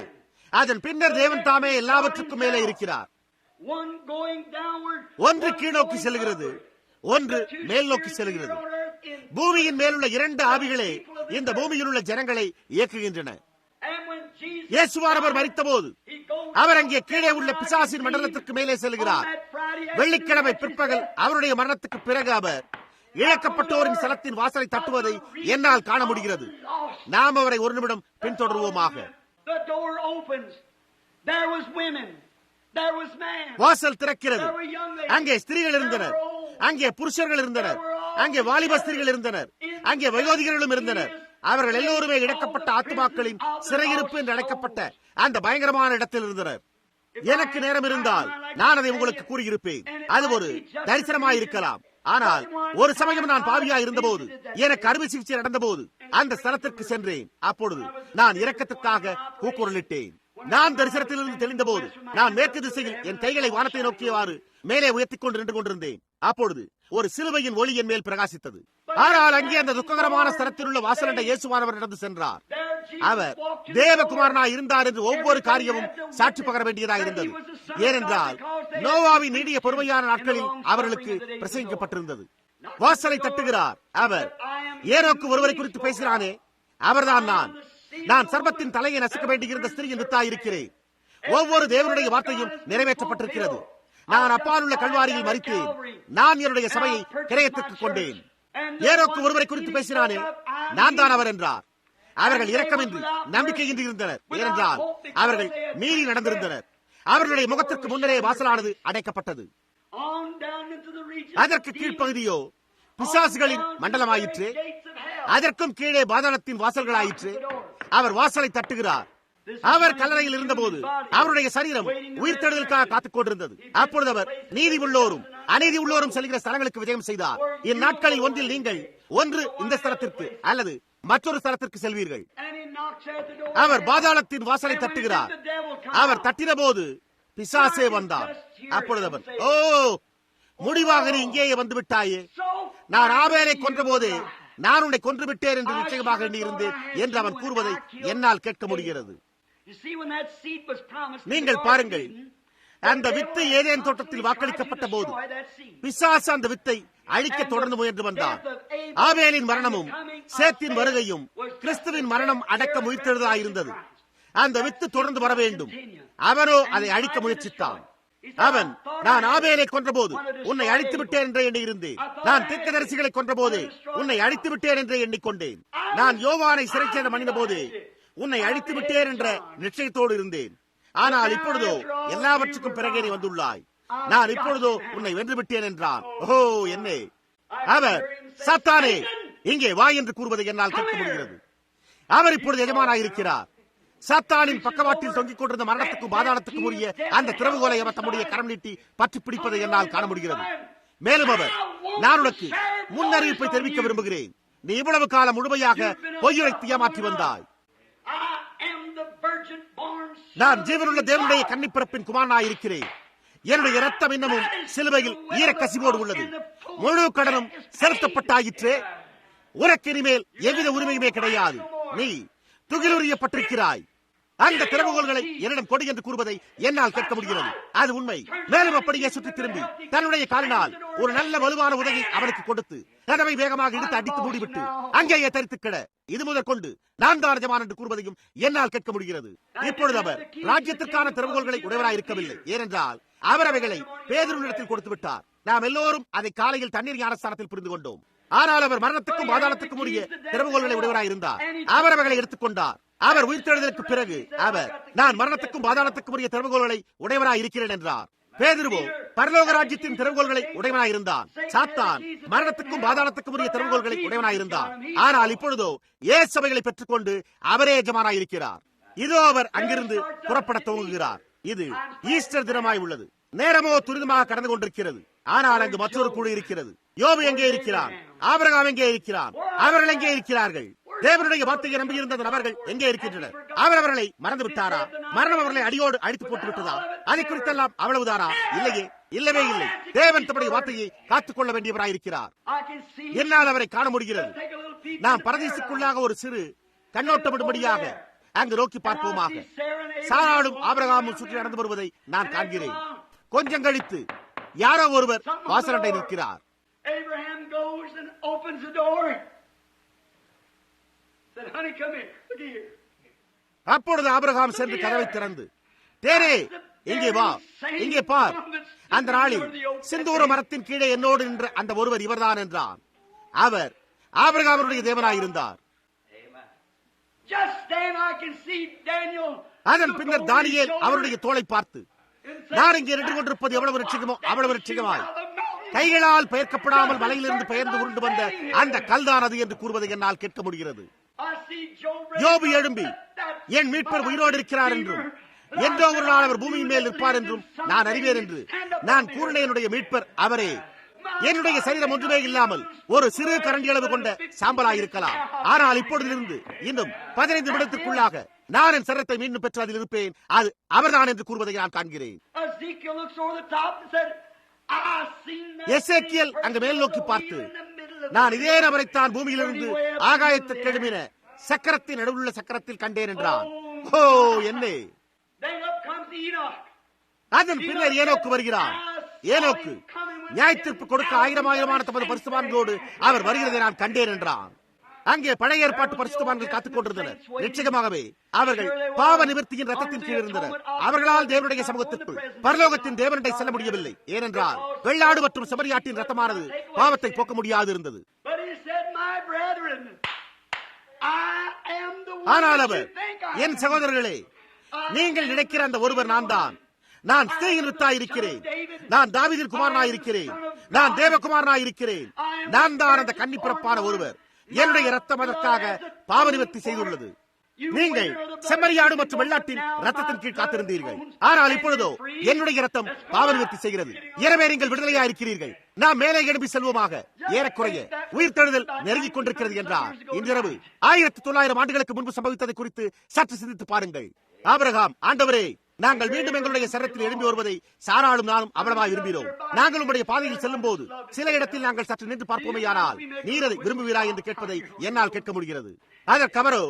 அதன் பின்னர் தேவன் தாமே எல்லாவற்றுக்கும் மேலே இருக்கிறார். ஒன்று கீழ்நோக்கி செல்கிறது, ஒன்று மேல் நோக்கி செல்கிறது. பூமியின் மேலுள்ள 2 ஆவிகளே இந்த பூமியில் உள்ள ஜனங்களை இயக்குகின்றன. இயேசுவானவர் மரித்தபோது அவர் அங்கே கீழே உள்ள பிசாசின் மண்டலத்திற்கு மேலே செல்கிறார். வெள்ளிக்கிழமை பிற்பகல் அவருடைய மரணத்துக்கு பிறகு அவர் இழக்கப்பட்டோரின் சலத்தின் வாசலை தட்டுவதை என்னால் காண முடிகிறது. நாம் அவரை ஒரு நிமிடம் பின்தொடர்வோமாக. வாசல் திறக்கிறது. அங்கே ஸ்திரீகள் இருந்தனர், அங்கே புருஷர்கள் இருந்தனர், அங்கே வாலிப ஸ்திரீகள் இருந்தனர், அங்கே வயோதிகர்களும் இருந்தனர். அவர்கள் எல்லோருமே இழக்கப்பட்ட ஆத்துமாக்களின் சிறையிருப்பு என்று அழைக்கப்பட்ட அந்த பயங்கரமான இடத்தில் இருந்தனர். எனக்கு நேரம் இருந்தால் நான் அதை உங்களுக்கு கூறியிருப்பேன். அது ஒரு தரிசனமாயிருக்கலாம். ஆனால் ஒரு சமயம் நான் பாவியா இருந்தபோது, எனக்கு அறுவை சிகிச்சை நடந்தபோது அந்த ஸ்தலத்திற்கு சென்றேன். அப்பொழுது நான் இரக்கத்திற்காக கூக்குரலிட்டேன். நான் தரிசனத்திலிருந்து தெளிந்த போது நான் மேற்கு திசையில் என் கைகளை வானத்தை நோக்கியவாறு மேலே உயர்த்திக் கொண்டு நின்று கொண்டிருந்தேன். அப்பொழுது ஒரு சிலுவையின் ஒளி என் மேல் பிரகாசித்தது. ஆனால் அங்கே அந்த துக்ககரமான ஸ்தலத்தில் உள்ள வாசலண்ட இயேசுவானவர் நடந்து சென்றார். அவர் தேவகுமாரனாய் இருந்தார் என்று ஒவ்வொரு காரியமும் சாட்சி பகர வேண்டியதாக இருந்தது. ஏனென்றால் நோவாவின் நீடிய பொறுமையான நாட்களில் அவர்களுக்கு பிரசங்கிக்கப்பட்டிருந்தது. வாசலை தட்டுகிறார். அவர் ஏனோக்கு ஒருவரை குறித்து பேசுகிறானே, அவர்தான் நான் சர்பத்தின் தலையை நசுக்க வேண்டியிருந்த ஸ்திரீயின் வித்தாயிருக்கிறேன். ஒவ்வொரு தேவனுடைய வார்த்தையும் நிறைவேற்றப்பட்டிருக்கிறது. நான் அப்பாலுள்ள கல்வாரியில் மரித்தேன். நான் என்னுடைய சபையை கிரயத்திற்கு கொண்டேன். ஏனோக்கு ஒருவரை குறித்து பேசினானே, நான் தான் அவர் என்றார். அவர்கள் இரக்கமின்றி நம்பிக்கையின்றி இருந்தனர். ஏனென்றால் அவர்கள் மீறி நடந்திருந்தனர். அவர்களுடைய முகத்திற்கு முன்னரே வாசலானது அடைக்கப்பட்டது. அதற்கு கீழ்ப்பகுதியோ பிசாசுகளின் மண்டலமாயிற்று. அதற்கும் கீழே பாதாளத்தின் வாசல்களாயிற்று. அவர் வாசலை தட்டுகிறார். அவர் கல்லறையில் இருந்தபோது அவருடைய சரீரம் உயிர்த்தெழுதலுக்காக காத்துக் கொண்டிருந்தது. அப்பொழுது அவர் நீதி உள்ளோரும் அநீதி உள்ளோரும் செல்கிற ஸ்தலங்களுக்கு விஜயம் செய்தார். இந்நாட்களில் ஒன்றில் நீங்கள் ஒன்று இந்த ஸ்தலத்திற்கு அல்லது மற்றொரு ஸ்தலத்திற்கு செல்வீர்கள். அவர் பாதாளத்தின் வாசலை தட்டுகிறார். அவர் தட்டின போது பிசாசே வந்தார். அப்பொழுது அவர், ஓ, முடிவாக நீ இங்கேயே வந்து விட்டாயே. நான் ஆபேலை கொன்ற போதே நான் உன்னை கொன்று விட்டேன் என்று நிச்சயமாக எண்ணியிருந்தேன் என்று அவன் கூறுவதை என்னால் கேட்க முடிகிறது. நீங்கள் பாருங்கள், அந்த வித்து ஏதேன் தோட்டத்தில் வாக்களிக்கப்பட்ட போது பிசாசு அந்த வித்தை அழிக்க தொடர்ந்து முயன்று வந்தார். ஆபேலின் மரணமும் சேத்தின் வருகையும் கிறிஸ்துவின் மரணம் அடக்க முயற்சித்ததாயிருந்தது. அந்த வித்து தொடர்ந்து வர வேண்டும். அவனோ அதை அழிக்க முயற்சித்தான். அவன், நான் ஆபேலை கொன்ற போது உன்னை அழித்து விட்டேன் என்று எண்ணியிருந்தேன். நான் தீர்க்கதரிசிகளை கொன்ற போது உன்னை அழித்து விட்டேன் என்று எண்ணிக்கொண்டேன். நான் யோவானை சிறைச்சேதம் பண்ணின போது உன்னை அழித்து விட்டேன் என்ற நிச்சயத்தோடு இருந்தேன். ஆனால் இப்பொழுதோ எல்லாவற்றுக்கும் பிறகே நீ வந்துள்ளாய். நான் இப்பொழுதோ உன்னை வென்று விட்டேன் என்றான். ஓ, என்னே! அவர், சாத்தானே, இங்கே வா என்று கூறுவதை என்னால் கேட்க முடிகிறது. அவர் இப்பொழுது எஜமானாயிருக்கிறார். சாத்தானின் பக்கவாட்டில் தொங்கிக் கொண்டிருந்த மரணத்துக்கும் பாதாளத்துக்கும் உரிய அந்த திறவுகோலை அவர் தம்முடைய கரம் நீட்டி பற்றி பிடிப்பதை என்னால் காண முடிகிறது. மேலும் அவர், நான் உனக்கு முன்னறிவிப்பை தெரிவிக்க விரும்புகிறேன். நீ இவ்வளவு காலம் முழுமையாக பொய்யுரைத்து ஏமாற்றி வந்தாய். நான் ஜீவனுள்ள தேவனுடைய கன்னிப்பிறப்பின் குமாரனாயிருக்கிறேன். என்னுடைய ரத்தம் இன்னமும் சிலுவையில் ஈரக்கசிவோடு உள்ளது. முழு கடனும் செலுத்தப்பட்டாயிற்றே. உனக்கு இனிமேல் எவ்வித உரிமையுமே கிடையாது. நீ துகிலுரியப்பட்டிருக்கிறாய். அந்த திறவுகோல்களை என்னிடம் கொடு என்று கூறுவதை என்னால் கேட்க முடிகிறது. அது உண்மை. மேலும் அப்படியே சுற்றி திரும்பி தன்னுடைய காலினால் ஒரு நல்ல வலுவான உதவி அவனுக்கு கொடுத்து கதவை வேகமாக இழுத்து அடித்து மூடிவிட்டு அங்கேயே தரித்து கிட, இது முதற் கொண்டு நான் தான் எஜமான் என்று கூறுவதையும் என்னால் கேட்க முடிகிறது. இப்பொழுது அவர் ராஜ்யத்திற்கான திறவுகோல்களை உடையவராய் இருக்கவில்லை. ஏனென்றால் அவர் அவைகளை பேதுருவினிடத்தில் கொடுத்து விட்டார். நாம் எல்லோரும் அதை காலையில் தண்ணீர் ஞானஸ்தானத்தில் புரிந்து கொண்டோம். ஆனால் அவர் மரணத்துக்கும் பாதாளத்துக்கும் உரிய திறவுகோல்களை உடையவராய் இருந்தார். அவர் அவைகளை எடுத்துக் கொண்டார். அவர் உயிர்த்தெழுதலுக்கு பிறகு அவர், நான் மரணத்துக்கும் பாதாளத்துக்கும் உரிய திறவுகோல்களை உடையவராய் இருக்கிறேன் என்றார். பேதுருவோ பரலோக ராஜ்யத்தின் திறவுகோல்களை உடையவனாய் இருந்தான். சாத்தான் மரணத்துக்கும் பாதாளத்துக்கும் உரிய திறவுகோல்களை உடையவனாய் இருந்தான். ஆனால் இப்பொழுதோ இயேசு சபைகளை பெற்றுக்கொண்டு அவரே எஜமானாய் இருக்கிறார். இதோ அவர் அங்கிருந்து புறப்பட துவங்குகிறார். இது ஈஸ்டர் தினமாய் உள்ளது. நேரமோ துரிதமாக கடந்து கொண்டிருக்கிறது. ஆனால் அங்கு மற்றொரு குழு இருக்கிறது. யோபு எங்கே இருக்கிறான்? ஆபிரகாம் எங்கே இருக்கிறான்? அவர்கள் எங்கே இருக்கிறார்கள்? தேவனுடைய வார்த்தையை நம்பியிருந்த நபர்கள் எங்கே இருக்கின்றனர்? அவர் அவர்களை மறந்து விட்டாரா? மரணம் அவர்களை அடியோடு அழித்து போட்டு விட்டதா? அதை குறித்தெல்லாம் அவ்வளவுதானா? இல்லையே, இல்லவே இல்லை. தேவன் தம்முடைய வார்த்தையை காத்துக் கொள்ள வேண்டியவராயிருக்கிறார். என்னால் அவரை காண முடிகிறது. நாம் பரதீசுக்குள்ளாக ஒரு சிறு கண்ணோட்டமிடும்படியாக அங்கு நோக்கி பார்ப்போமாக. சாராளும் ஆபிரகாமும் சுற்றி நடந்து வருவதை நான் காண்கிறேன். கொஞ்சம் கழித்து யாரோ ஒருவர் வாசலண்டை நிற்கிறார். Abraham goes and opens the door. Said, honey, come here. Look here. அப்பொழுது ஆபிரகாம் சென்று கதவை திறந்து, தேரே, இங்கே வா, இங்கே பார். அந்த நாளில் சிந்தூர மரத்தின் கீழே என்னோடு நின்ற அந்த ஒருவர் இவர்தான் என்றான். அவர் ஆபிரகாமுடைய தேவனாயிருந்தார். Just then I can see Daniel. அதன் பின்னர் தானியேல் அவருடைய தோளை பார்த்து, நான் இங்கே நின்று கொண்டிருப்பது எவ்வளவு ரட்சிக்கமோ அவ்வளவு ரட்சிக்கமாய் கைகளால் பெயர்க்கப்படாமல் மலையிலிருந்து பெயர்ந்து உருண்டு வந்த அந்த கல்தான் அது என்று கூறுவதை என்னால் கேட்க முடிகிறது. யோபு எழும்பி என் மீட்பர் உயிரோடு இருக்கிறார் என்றும் என்றோ ஒரு நாள் அவர் பூமியின் மேல் நிற்பார் என்றும் நான் அறிவேன் என்று நான் கூறின என்னுடைய மீட்பர் அவரே. என்னுடைய சரீரம் ஒன்றுமே இல்லாமல் ஒரு சிறு கரண்டி அளவு கொண்ட சாம்பலாயிருக்கலாம். ஆனால் இப்பொழுதிலிருந்து இன்னும் 15 நிமிடத்திற்குள்ளாக நான் என் சரீரத்தை மீண்டும் பெற்று அதில் இருப்பேன். அது அவர்தான் என்று கூறுவதை நான் காண்கிறேன். எசேக்கியேல் அங்கு மேல் நோக்கி பார்த்து நான் இதே நபரைத்தான் பூமியிலிருந்து ஆகாயத்துக்கு எழும்பின சக்கரத்தின் நடுவுள்ள சக்கரத்தில் கண்டேன் என்றான். ஓ என்னே! அதன் பின்னர் ஏனோக்கு வருகிறான். ஏனோக்கு நியாயத்தீர்ப்பு கொடுக்க 1000 தமது பரிசுத்தவான்களோடு அவர் வருகிறதை நான் கண்டேன் என்றான். அங்கே பழைய ஏற்பாட்டு பரிசுத்தவான்கள் காத்துக் கொண்டிருந்தனர். நிச்சயமாகவே அவர்கள் பாவ நிவர்த்தியின் ரத்தத்தின் கீழ் இருந்தனர். அவர்களால் தேவனுடைய சமூகத்திற்குள் பரலோகத்தின் தேவனண்டை செல்ல முடியவில்லை. ஏனென்றால் வெள்ளாடு மற்றும் செம்மறியாட்டின் ரத்தமானது பாவத்தை போக்க முடியாது இருந்தது. ஆனால் அவர், என் சகோதரர்களே, நீங்கள் நினைக்கிற அந்த ஒருவர் நான் தான். நான் ஸ்தேயின் வித்தாயிருக்கிறேன். நான் தாவீதின் குமாரனாயிருக்கிறேன். நான் தேவகுமாரனாயிருக்கிறேன். நான் தான் அந்த கன்னி பிறப்பான ஒருவர். என்னுடைய ரத்தம் அதற்காக பாவ நிவர்த்தி செய்துள்ளது. நீங்கள் செம்மறியாடு மற்றும் வெள்ளாட்டின் ரத்தத்தின் கீழ் காத்திருந்தீர்கள். ஆனால் இப்பொழுதோ என்னுடைய ரத்தம் பாவ நிவர்த்தி செய்கிறது. எனவே நீங்கள் விடுதலையாயிருக்கிறீர்கள். நாம் மேலே எழுப்பி செல்வோமாக. ஏறக்குறைய உயிர்த்தெழுதல் நெருங்கிக் கொண்டிருக்கிறது என்றார். இன்றிரவு 1900 ஆண்டுகளுக்கு முன்பு சம்பவித்ததை குறித்து சற்று சிந்தித்து பாருங்கள். ஆபிரகாம், ஆண்டவரே, நாங்கள் மீண்டும் எங்களுடைய சரீரத்தில் எழும்பி வருவதை சாராளும் நானும் அவ்வளவாய் விரும்பினோம். நாங்கள் உங்களுடைய பாதையில் செல்லும் போது சில இடத்தில் நாங்கள் சற்று நின்று பார்ப்போமேயானால் நீர் அதை விரும்புவீராய் என்று கேட்பதை என்னால் கேட்க முடிகிறது. அதற்கு அவரோ,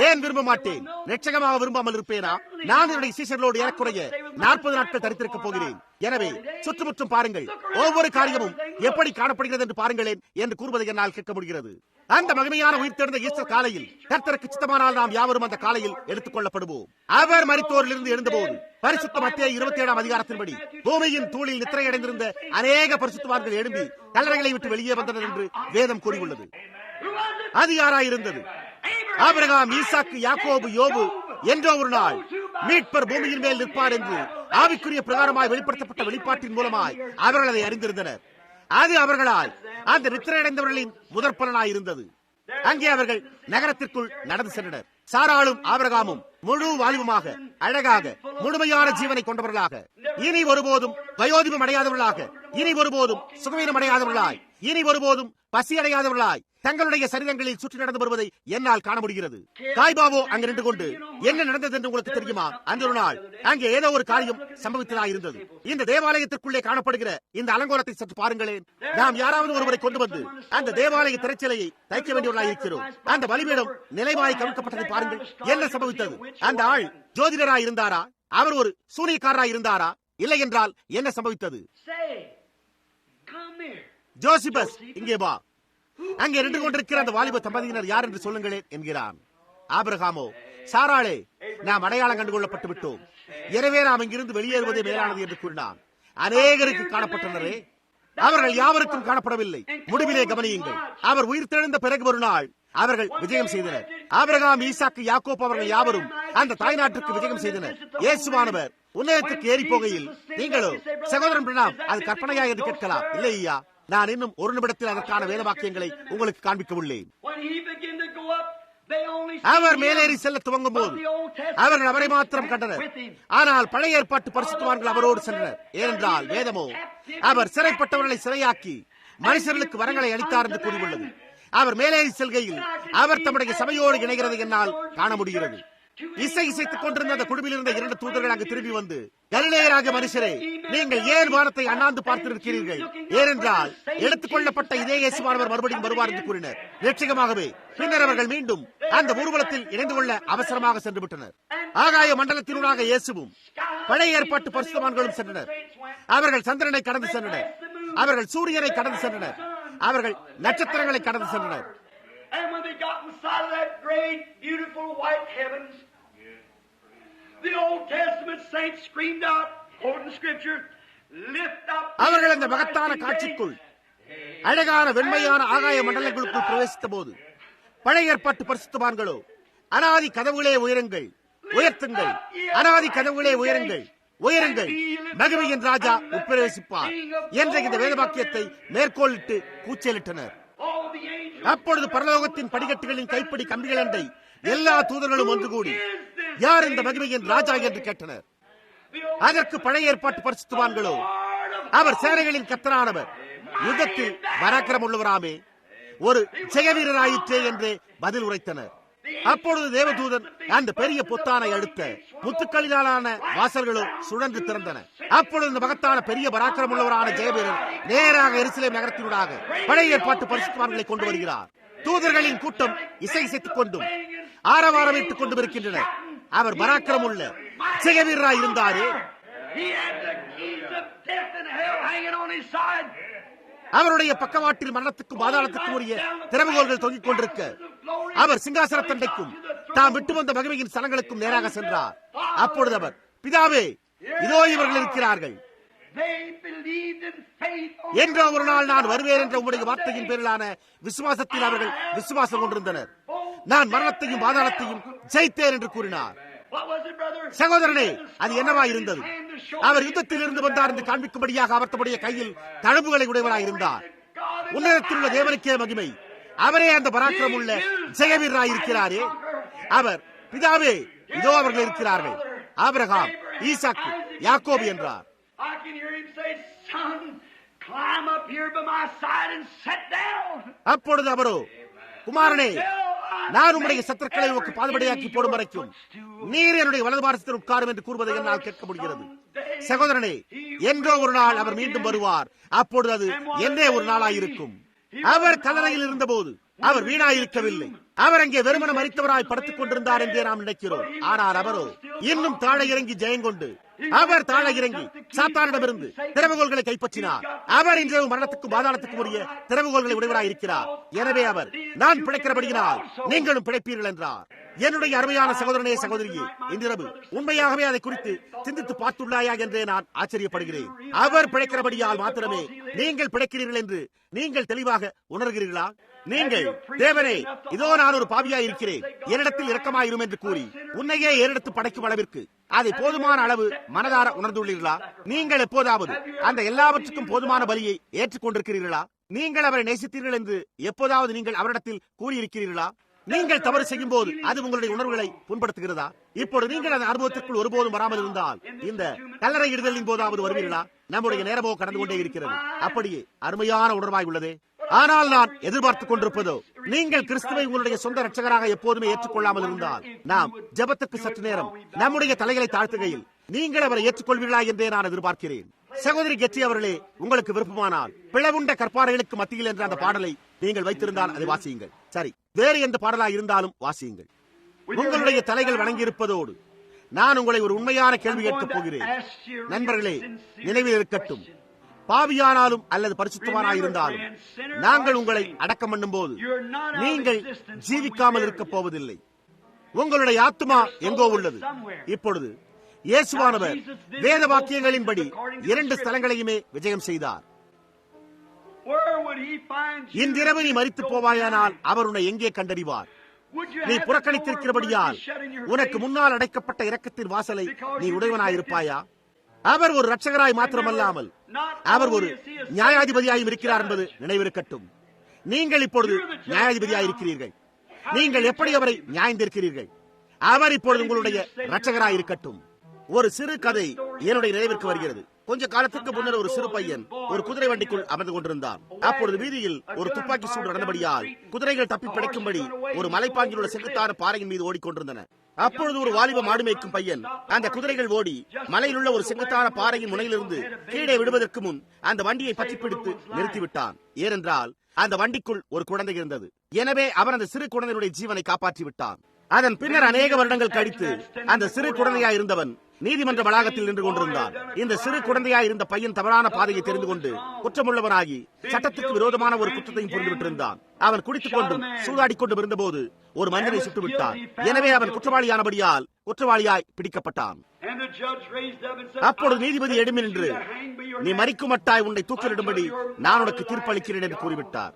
ஏன் விரும்ப மாட்டேன்? நிச்சயமாக விரும்பாமல் இருப்பேனா? நான் என்னுடைய சீசர்களோடு ஏறக்குறைய 40 நாட்கள் தரித்திருக்கப் போகிறேன். எனவே சுற்றுமுற்றும் பாருங்கள், ஒவ்வொரு காரியமும் எப்படி காணப்படுகிறது என்று பாருங்களேன் என்று கூறுவதை என்னால் கேட்க முடிகிறது. அந்த மகிமையான உயிர்த்தெழுந்த ஈஸ்டர் காலையில் கர்த்தருக்கு சித்தமானால் நாம் யாவரும் அந்த காலையில் எடுத்துக் கொள்ளப்படுவோம். அவர் மரித்தோரிலிருந்து எழுந்தபோது பரிசுத்த மத்தேயு 27ஆம் அதிகாரத்தின்படி பூமியின் தூளில் நித்திரையடைந்திருந்த அநேக பரிசுத்தவான்கள் எழும்பி கல்லறைகளை விட்டு வெளியே வந்தனர் என்று வேதம் கூறியுள்ளது. அது யாராயிருந்தது? ஆபிரகாம், ஈசாக்கு, யாக்கோபு, யோபு என்றோ ஒரு நாள் மீட்பர் பூமியின் மேல் நிற்பார் என்று ஆவிக்குரிய பிரகாரமாய் வெளிப்படுத்தப்பட்ட வெளிப்பாட்டின் மூலமாய் அவர்கள் அதை அறிந்திருந்தனர். அது அவர்களால் அந்த நித்திரையடைந்தவர்களின் முதற் பலனாய் இருந்தது. அங்கே அவர்கள் நகரத்திற்குள் நடந்து சென்றனர். சாராளும் ஆபிரகாமும் முழு வாலிபமாக, அழகாக, முழுமையான ஜீவனை கொண்டவர்களாக, இனி ஒருபோதும் வயோதிபம் அடையாதவர்களாக, இனி ஒருபோதும் சுகவீனம் அடையாதவர்களாய், இனி ஒருபோதும் பசி அடையாதவர்களாய் தங்களுடைய சரீரங்களில் சுற்றி நடந்து வருவதை என்னால் காண முடிகிறது. காய்பாவோ அங்கு நின்று கொண்டு என்ன நடந்தது என்று உங்களுக்கு தெரியுமா? அந்த ஒரு நாள் அங்கே ஏதோ ஒரு காரியம் சம்பவித்ததாக இருந்தது. இந்த தேவாலயத்திற்குள்ளே காணப்படுகிற இந்த அலங்கோலத்தை சற்று பாருங்களேன். நாம் யாராவது ஒருவரை கொண்டு வந்து அந்த தேவாலய திரைச்சிலையை தைக்க வேண்டியவர்களாக இருக்கிறோம். அந்த பலிபீடம் நிலைவாய் கவிழ்க்கப்பட்டதை பாருங்கள். என்ன சம்பவித்தது? அந்த ஆள் ஜோதிடராய் இருந்தாரா? அவர் ஒரு சூனியக்காரராய் இருந்தாரா? இல்லை என்றால் என்ன சம்பவித்தது? ஜோசிபஸ், இங்கே வா. அங்கே நின்று கொண்டிருக்கிற அந்த வாலிப தம்பதியினர் யார் என்று சொல்லுங்களேன் என்கிறான். ஆபிரகாமோ, சாராளே, நாம் அடையாளம் கண்டுகொள்ளப்பட்டு விட்டோம். எனவே நாம் இங்கிருந்து வெளியேறுவதே மேலானது என்று கூறினான். அநேகருக்கு காணப்பட்டனரே, அவர்கள் யாவருக்கும் காணப்படவில்லை. முடிவிலே கவனியுங்கள். அவர் உயிர்த்தெழுந்த பிறகு ஒரு நாள் அவர்கள் விஜயம் செய்தனர். ஆபிரகாம், ஈசாக்கு, யாக்கோப் அவர்கள் யாவரும் அந்த தாய்நாட்டிற்கு விஜயம் செய்தனர். இயேசுவானவர் உன்னதத்திற்கு ஏறி போகையில் நீங்களோ, சகோதரன் பிரணாம், அது கற்பனையா என்று கேட்கலாம். இல்லை ஐயா, நான் இன்னும் ஒரு நிமிடத்தில் அதற்கான வேத வாக்கியங்களை உங்களுக்கு காண்பிக்க உள்ளேன். அவர் மேலேறி செல்ல துவங்கும் போது அவர்கள் அவரை மாத்திரம் கண்டனர். ஆனால் பழைய ஏற்பாட்டு பரிசுத்தவான்கள் அவரோடு சென்றனர். ஏனென்றால் வேதமோ அவர் சிறைப்பட்டவர்களை சிறையாக்கி மனுஷர்களுக்கு வரங்களை அளித்தார் என்று கூறியுள்ளது. அவர் மேலேறி செல்கையில் அவர் தம்முடைய சபையோடு இணைகிறது என்னால் காண முடிகிறது. இசைத்துக் கொண்டிருந்த அந்த குழுவில் இருந்த 2 தூதர்கள் அங்கு திரும்பி வந்து, கலிலேயராகிய மனுஷரே, நீங்கள் ஏன் வானத்தை அண்ணாந்து பார்த்திருக்கிறீர்கள்? ஏனென்றால் எடுத்துக் கொள்ளப்பட்ட இதே இயேசுவானவர் மறுபடியும் வருவார் என்று கூறினர். நிச்சயமாகவே பின்னர் அவர்கள் மீண்டும் அந்த ஊர்வலத்தில் இணைந்து கொள்ள அவசரமாக சென்று விட்டனர். ஆகாய மண்டலத்தினூடாக இயேசுவும் பழைய ஏற்பாட்டு பரிசுத்தவான்களும் சென்றனர். அவர்கள் சந்திரனை கடந்து சென்றனர். அவர்கள் சூரியனை கடந்து சென்றனர். அவர்கள் நட்சத்திரங்களை கடந்து சென்றனர். And when they got inside of that great, beautiful white heavens, the Old Testament saints screamed out, quoting Scripture, lift up. அவர்கள் அந்த மகத்தான காட்சிக்குள், அழகான வெண்மையான ஆகாய மண்டலங்களுக்குள் பிரவேசித்த போது பழைய ஏற்பாட்டு பரிசுத்தவான்களோ, அனாதி கதவுகளே உயருங்கள், உயர்த்துங்கள், அனாதி கதவுகளே உயருங்கள், உயருங்கள், மகிமையின் ராஜா உட்பிரவேசிப்பார் என்ற இந்த வேத வாக்கியத்தை மேற்கோளிட்டு கூச்சலிட்டனர். அப்பொழுது பரலோகத்தின் படிக்கட்டுகளின் கைப்பிடி கம்பிகள் அண்டை எல்லா தூதர்களும் ஒன்று கூடி, யார் இந்த மகிமையின் ராஜா என்று கேட்டனர். அதற்கு பழைய ஏற்பாட்டு பரிசுத்தவான்களோ, அவர் சேனைகளின் கர்த்தரானவர், யுத்தத்தில் பராக்கிரம் உள்ளவராமே, ஒரு ஜெயவீரராயிற்றே என்று பதில் உரைத்தனர். அப்பொழுது தேவதூதன் அந்த பெரிய பொத்தானை அடுத்த முத்துக்களினாலான வாசல்களோ சுழன்று திறந்தன. அப்பொழுது இந்த மகத்தான பெரிய பராக்கிரம் உள்ளவரான ஜெயவீரர் நேராக எருசலேம் நகரத்தினூடாக பழைய ஏற்பாட்டு பரிசுத்தவான்களை கொண்டு வருகிறார். தூதர்களின் கூட்டம் இசை இசைத்துக் கொண்டும் ஆரவாரமிட்டுக் கொண்டும் இருக்கின்றனர். அவர் பராக்கிரம் உள்ள ஜெயவீரராய் இருந்தாரே. அவருடைய பக்கவாட்டில் மரணத்துக்கும் பாதாளத்துக்கும் உரிய திறவுகோல்கள் தொங்கிக் கொண்டிருக்க, அவர் சிங்காசன தண்டைக்கும் தாம் விட்டு வந்த மகிமையின் ஸ்தலங்களுக்கும் நேராக சென்றார். அப்பொழுது அவர், பிதாவே, இதோ இவர்கள் இருக்கிறார்கள். என்றோ ஒரு நாள் நான் வருவேன் என்ற உம்முடைய வார்த்தையின் பேரிலான விசுவாசத்தில் அவர்கள் விசுவாசம் கொண்டிருந்தனர். நான் மரணத்தையும் பாதாளத்தையும் ஜெயித்தேன் என்று கூறினார். சகோதரனே, அது என்னவா இருந்தது? அவர் யுத்தத்தில் இருந்து வந்தார் என்று காண்பிக்கும்படியாக அவர் தம்முடைய கையில் தழும்புகளை உடையவராய் இருந்தார். உன்னதத்தில் உள்ள தேவனுக்கே மகிமை. அவரே அந்த பராக்கிரம் உள்ள ஜெயவீரராய் இருக்கிறாரே. அவர், பிதாவே, இதோ அவர்கள் இருக்கிறார்கள், ஆபிரகாம், ஈசாக்கு, யாக்கோபு என்றார். அப்பொழுது அவரோ, குமாரனே, நான் உம்முடைய சத்துருக்களை உமக்கு பாதபடியாக்கி போடும் வரைக்கும் நீர் என்னுடைய வலது பாரசத்தில் உட்காரும் என்று கூறுவதை என்னால் கேட்க முடிகிறது. சகோதரனே, என்றோ ஒரு நாள் அவர் மீண்டும் வருவார். அப்பொழுது அது என்றே ஒரு நாளாயிருக்கும். அவர் கல்லறையில் இருந்தபோது அவர் வீணாயிருக்கவில்லை. அவர் அங்கே வெறுமன மரித்தவராய் படுத்துக் கொண்டிருந்தார் என்றே நாம் நினைக்கிறோம். ஆனால் அவரோ இன்னும் தாழ இறங்கி ஜெயங்கொண்டு அவர் தாழ இறங்கி சாத்தானிடமிருந்து திறவுகோல்களை கைப்பற்றினார். அவர் இன்று மரணத்துக்கும் பாதாளத்துக்கும் உரிய திறவுகோல்களை உடையவராய் இருக்கிறார். எனவே அவர், நான் பிழைக்கிறபடியினால் நீங்களும் பிழைப்பீர்கள் என்றார். என்னுடைய அருமையான சகோதரனே, சகோதரியே, இன்றிரவு உண்மையாகவே அதை குறித்து சிந்தித்து பார்த்துள்ளாயா என்றே நான் ஆச்சரியப்படுகிறேன். அவர் பிழைக்கிறபடியால் மாத்திரமே நீங்கள் பிழைக்கிறீர்கள் என்று நீங்கள் தெளிவாக உணர்கிறீர்களா? நீங்கள், தேவனே, இதோ நான் ஒரு பாவியாய் இருக்கிறேன், என்னிடத்தில் இரக்கமாயிரும் என்று கூறி உன்னையே ஏறெடுத்து படைக்கும் அளவிற்கு அதை போதுமான அளவு மனதார உணர்ந்துள்ளீர்களா? நீங்கள் எப்போதாவது அந்த எல்லாவற்றுக்கும் போதுமான பலியை ஏற்றுக்கொண்டிருக்கிறீர்களா? நீங்கள் அவரை நேசித்தீர்கள் என்று எப்போதாவது நீங்கள் அவரிடத்தில் கூறியிருக்கிறீர்களா? நீங்கள் தவறு செய்யும் போது அது உங்களுடைய உணர்வுகளை புண்படுத்துகிறதா? இப்பொழுது நீங்கள் அந்த அனுபவத்திற்குள் ஒருபோதும் வராமல் இருந்தால் இந்த கல்லறை இடுதலின் போதாவது வருவீர்களா? நம்முடைய நேரமோ கடந்து கொண்டே இருக்கிறது. அப்படியே அருமையான உணர்வாய் உள்ளதே. ஆனால் நான் எதிர்பார்த்துக் கொண்டிருப்பதோ, நீங்கள் கிறிஸ்துவை உங்களுடைய சொந்த ரட்சகராக எப்போதுமே ஏற்றுக்கொள்ளாமல் இருந்தால் நாம் ஜெபத்துக்கு சற்று நேரம் நம்முடைய தலைகளை தாழ்த்துகையில் நீங்கள் அவரை ஏற்றுக்கொள்வீர்களா என்றே நான் எதிர்பார்க்கிறேன். சகோதரி கெட்டி அவர்களே, உங்களுக்கு விருப்பமானால் பிளவுண்ட கற்பாறைகளுக்கு மத்தியில் என்ற அந்த பாடலை நீங்கள் வைத்திருந்தால் அதை வாசியுங்கள். சரி, வேறு எந்த பாடலாக இருந்தாலும் வாசியுங்கள். உங்களுடைய தலைகள் வணங்கியிருப்பதோடு நான் உங்களை ஒரு உண்மையான கேள்வி கேட்கப் போகிறேன். நண்பர்களே, நினைவில் இருக்கட்டும், பாவியானாலும் அல்லது பரிசுத்தமானாயிருந்தாலும் நாங்கள் உங்களை அடக்கம் பண்ணும் போது நீங்கள் ஜீவிக்காமல் இருக்க போவதில்லை. உங்களுடைய ஆத்துமா எங்கோ உள்ளது. இப்பொழுது இயேசுவானவர் வேத வாக்கியங்களின்படி 2 ஸ்தலங்களையுமே விஜயம் செய்தார். இன்றிரவு நீ மரித்து போவாயானால் அவர் உன்னை எங்கே கண்டறிவார்? நீ புறக்கணித்திருக்கிறபடியால் உனக்கு முன்னால் அடைக்கப்பட்ட இரக்கத்தின் வாசலை நீ உடையவனாயிருப்பாயா? அவர் ஒரு இரட்சகராய் மாத்திரமல்லாமல் அவர் ஒரு நியாயாதிபதியாயும் இருக்கிறார் என்பது நினைவிருக்கட்டும். நீங்கள் இப்பொழுது நியாயாதிபதியாயிருக்கிறீர்கள். நீங்கள் எப்படி அவரை நியாயந்திருக்கிறீர்கள்? அவர் இப்பொழுது உங்களுடைய இரட்சகராய் இருக்கட்டும். ஒரு சிறு கதை என்னுடைய நினைவிற்கு வருகிறது. கொஞ்ச காலத்திற்கு முன்னர் ஒரு சிறு பையன் ஒரு குதிரை வண்டிக்குள் அமர்ந்து கொண்டிருந்தான். அப்பொழுது வீதியில் ஒரு துப்பாக்கி சூடு நடந்தபடியால் குதிரைகள் தப்பி பிழைக்கும்படி ஒரு மலைப்பாங்கில் உள்ள செங்குத்தான பாறையின் மீது ஓடிக்கொண்டிருந்தன. அப்பொழுது ஒரு வாலிப மாடு மேய்க்கும் பையன் அந்த குதிரைகள் ஓடி மலையில் உள்ள ஒரு செங்குத்தான பாறையின் முனையிலிருந்து கீழே விடுவதற்கு முன் அந்த வண்டியை பற்றி பிடித்து நிறுத்திவிட்டான். ஏனென்றால் அந்த வண்டிக்குள் ஒரு குழந்தை இருந்தது. எனவே அவன் அந்த சிறு குழந்தையுடைய ஜீவனை காப்பாற்றி விட்டான். அதன் பின்னர் அநேக வருடங்கள் கழித்து அந்த சிறு குழந்தையா இருந்தவன் நீதிமன்ற வளாகத்தில் நின்று கொண்டிருந்தான். இந்த சிறு குழந்தையா இருந்த பையன் தவறான பாதையை தெரிந்து கொண்டு குற்றமுள்ளவனாகி சட்டத்துக்கு விரோதமான ஒரு குற்றத்தையும் புரிந்துவிட்டிருந்தான். அவன் குடித்துக் கொண்டும் சூதாடிக் கொண்டும் இருந்தபோது ஒரு மனிதனை சுட்டுவிட்டான். எனவே அவன் குற்றவாளியானபடியால் குற்றவாளியாய் பிடிக்கப்பட்டான். அப்பொழுது நீதிபதி எழும்பி நின்று, நீ மரிக்கும் மட்டாய் உன்னை தூக்கிலிடும்படி நான் உனக்கு தீர்ப்பளிக்கிறேன் என்று கூறிவிட்டார்.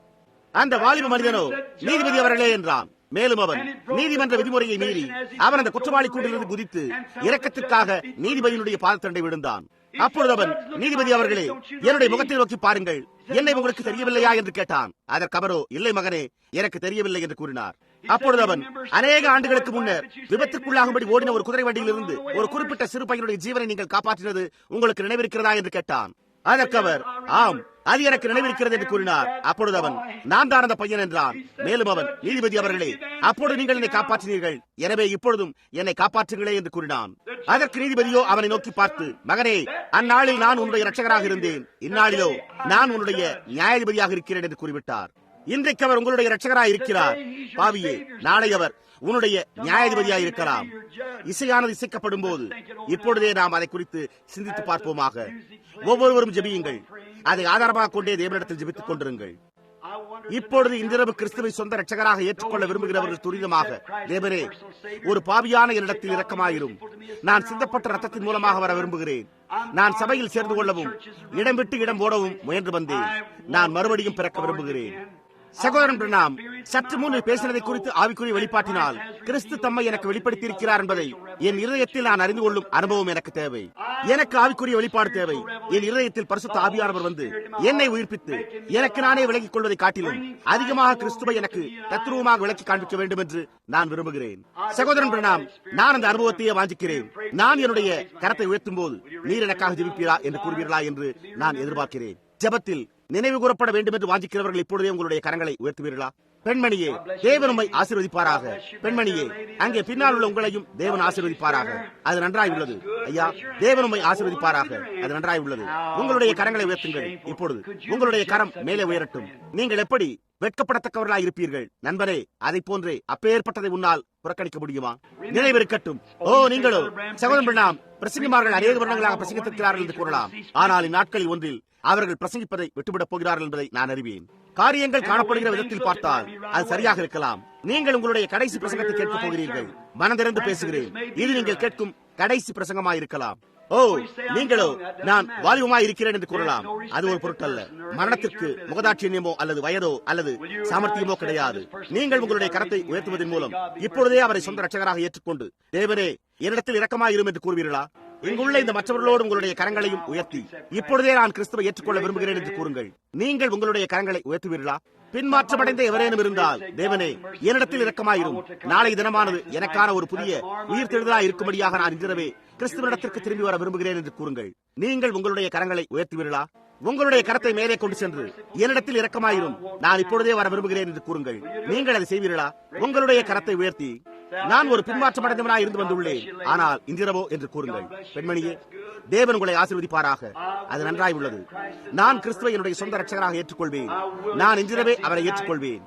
அந்த வாலிப மனிதனோ, நீதிபதி அவர்களே என்றான். மேலும் அவன் நீதிமன்ற விதிமுறையை மீறி அவன் அந்த குற்றவாளி கூண்டிலிருந்து குதித்து இரக்கத்திற்காக நீதிபதியினுடைய பாதத்தண்டை விழுந்தான். அப்பொழுது அவன், நீதிபதி அவர்களே, என்னுடைய முகத்தை நோக்கி பாருங்கள், என்னை உங்களுக்கு தெரியவில்லையா என்று கேட்டான். அதற்கு அவரோ, இல்லை மகனே, எனக்கு தெரியவில்லை என்று கூறினார். அப்பொழுது அவன், அநேக ஆண்டுகளுக்கு முன்னர் விபத்திற்குள்ளாகும்படி ஓடின ஒரு குதிரை வண்டியிலிருந்து ஒரு குறிப்பிட்ட சிறு பையனுடைய ஜீவனை நீங்கள் காப்பாற்றினது உங்களுக்கு நினைவிருக்கிறதா என்று கேட்டான். அதற்கு அவர், ஆம், அது எனக்கு நினைவிருக்கிறது என்று கூறினார். அப்பொழுது அவன், நான் தான் அந்த பையன் என்றான். மேலும் அவன், நீதிபதி அவர்களே, அப்பொழுது நீங்கள் என்னை காப்பாற்றினீர்கள், எனவே இப்பொழுதும் என்னை காப்பாற்றுங்களே என்று கூறினான். அதற்கு நீதிபதியோ அவனை நோக்கி பார்த்து, மகனே, அந்நாளில் நான் உன்னுடைய இரட்சகராக இருந்தேன், இந்நாளிலோ நான் உன்னுடைய நியாயாதிபதியாக இருக்கிறேன் என்று கூறிவிட்டார். இன்றைக்கு அவர் உங்களுடைய இரட்சகராக இருக்கிறார். பாவியே, நாளை அவர் உன்னுடைய நியாயாதிபதியாக இருக்கலாம். இசையானது இசைக்கப்படும் போது இப்பொழுதே நாம் அதை குறித்து சிந்தித்து பார்ப்போமாக. ஒவ்வொருவரும் ஜெபியுங்கள். அதை ஆதாரமாக கொண்டே தேவனிடத்தில் ஜெபித்துக் கொண்டிருங்கள். இப்பொழுது இன்றிரவு கிறிஸ்துவை சொந்த இரட்சகராக ஏற்றுக்கொள்ள விரும்புகிறவர்கள் துரிதமாக, தேவரே, ஒரு பாவியான என்னிடத்தில் இரக்கமாயிரும். நான் சிந்தப்பட்ட ரத்தத்தின் மூலமாக வர விரும்புகிறேன். நான் சபையில் சேர்ந்து கொள்ளவும் இடம் விட்டு இடம் ஓடவும் முயன்று வந்தேன். நான் மறுபடியும் பிறக்க விரும்புகிறேன். சகோதரன் பிரணாம் சற்று முன் பேசினதை குறித்து ஆவிக்குரிய வெளிப்பாட்டினால் கிறிஸ்து தம்மை எனக்கு வெளிப்படுத்தி இருக்கிறார் என்பதை என் இருதயத்தில் நான் அறிந்து கொள்ளும் அனுபவம் எனக்கு தேவை. எனக்கு ஆவிக்குரிய வெளிப்பாடு தேவை. என் இருதயத்தில் பரிசுத்த ஆவியானவர் வந்து என்னை உயிர்ப்பித்து எனக்கு நானே விலகிக் கொள்வதை காட்டிலும் அதிகமாக கிறிஸ்துவை எனக்கு தத்துவமாக விளக்கி காண்பிக்க வேண்டும் என்று நான் விரும்புகிறேன். சகோதரன் பிரணாம், நான் அந்த அனுபவத்தையே வாஞ்சிக்கிறேன். நான் என்னுடைய கரத்தை உயர்த்தும் போது நீர் எனக்காக ஜெபிப்பீரா என்று கூறுவீர்களா என்று நான் எதிர்பார்க்கிறேன். ஜெபத்தில் நினைவு கூறப்பட வேண்டும் என்று வாஞ்சிக்கிறவர்கள் இப்பொழுதே உங்களுடைய கரங்களை உயர்த்துவீர்களா? பெண்மணியே, தேவன் உம்மை ஆசீர்வதிப்பாராக. பெண்மணியே, அங்கே பின்னால் உள்ள உங்களையும் தேவன் ஆசீர்வதிப்பாராக. அது நன்றாய் உள்ளது. ஐயா, தேவன் உம்மை ஆசீர்வதிப்பாராக. அது நன்றாய் உள்ளது. உங்களுடைய கரங்களை உயர்த்துங்கள். இப்பொழுது உங்களுடைய கரம் மேலே உயரட்டும். நீங்கள் எப்படி வெட்கப்படத்தக்கவர்களாய் இருப்பீர்கள் நண்பரே, அதை போன்றே அப்பேற்பட்டதை உன்னால் புறக்கணிக்க முடியுமா? நினைவிருக்கட்டும். ஓ, நீங்களோ சகோதரன் பிரணாம், பிரசங்கிமார்கள் அநேக வருடங்களாக பிரசங்கித்திருக்கிறார்கள் என்று கூறலாம். ஆனால் இந்நாட்களில் ஒன்றில் அவர்கள் பிரசங்கிப்பதை விட்டுவிடப் போகிறார்கள் என்பதை நான் அறிவேன். காரியங்கள் காணப்படுகிற விதத்தில் பார்த்தால் அது சரியாக இருக்கலாம். நீங்கள் உங்களுடைய கடைசி பிரசங்கத்தை கேட்கப் போகிறீர்கள். மனந்திறந்து பேசுகிறேன், இது நீங்கள் கேட்கும் கடைசி பிரசங்கமாயிருக்கலாம். ஓ, நீங்களோ நான் வாலிபமாய் இருக்கிறேன் என்று கூறலாம். அது ஒரு பொருட்டல்ல. மரணத்திற்கு முகதாட்சியமோ அல்லது வயதோ அல்லது சாமர்த்தியமோ கிடையாது. நீங்கள் உங்களுடைய கரத்தை உயர்த்துவதன் மூலம் இப்பொழுதே அவரை சொந்த இரட்சகராக ஏற்றுக்கொண்டு, தேவனே, என்னிடத்தில் இரக்கமாயிரும் என்று கூறுவீர்களா? இங்குள்ள இந்த மற்றவர்களோடு உங்களுடைய கரங்களையும் உயர்த்தி, இப்பொழுதே நான் கிறிஸ்துவை ஏற்றுக்கொள்ள விரும்புகிறேன் என்று கூறுங்கள். நீங்கள் உங்களுடைய கரங்களை உயர்த்துவீர்களா? பின்மாற்றமடைந்த எவரேனும் இருந்தால், தேவனே, என்னிடத்தில் இரக்கமாயிரும். நாளை தினமானது எனக்கான ஒரு புதிய உயிர்த்தெழுதலாய் இருக்கும்படியாக நான் இன்றிரவே கிறிஸ்துவனிடத்திற்கு திரும்பி வர விரும்புகிறேன் என்று கூறுங்கள். நீங்கள் உங்களுடைய கரங்களை உயர்த்துவீர்களா? உங்களுடைய கரத்தை மேலே கொண்டு சென்று, என்னிடத்தில் இரக்கமாயிரும், நான் இப்பொழுதே வர விரும்புகிறேன் என்று கூறுங்கள். நீங்கள் அதை செய்வீர்களா? உங்களுடைய கரத்தை உயர்த்தி, நான் ஒரு பின்மாற்றமடைந்தவனாய் இருந்து வந்துள்ளேன், ஆனால் இன்றிரவோ என்று கூறுங்கள். பெண்மணியே, தேவன் உங்களை ஆசீர்வதிப்பாராக. அது நன்றாய் உள்ளது. நான் கிறிஸ்துவை என்னுடைய சொந்த இரட்சகராக ஏற்றுக்கொள்வேன். நான் இன்றிரவே அவரை ஏற்றுக்கொள்வேன்.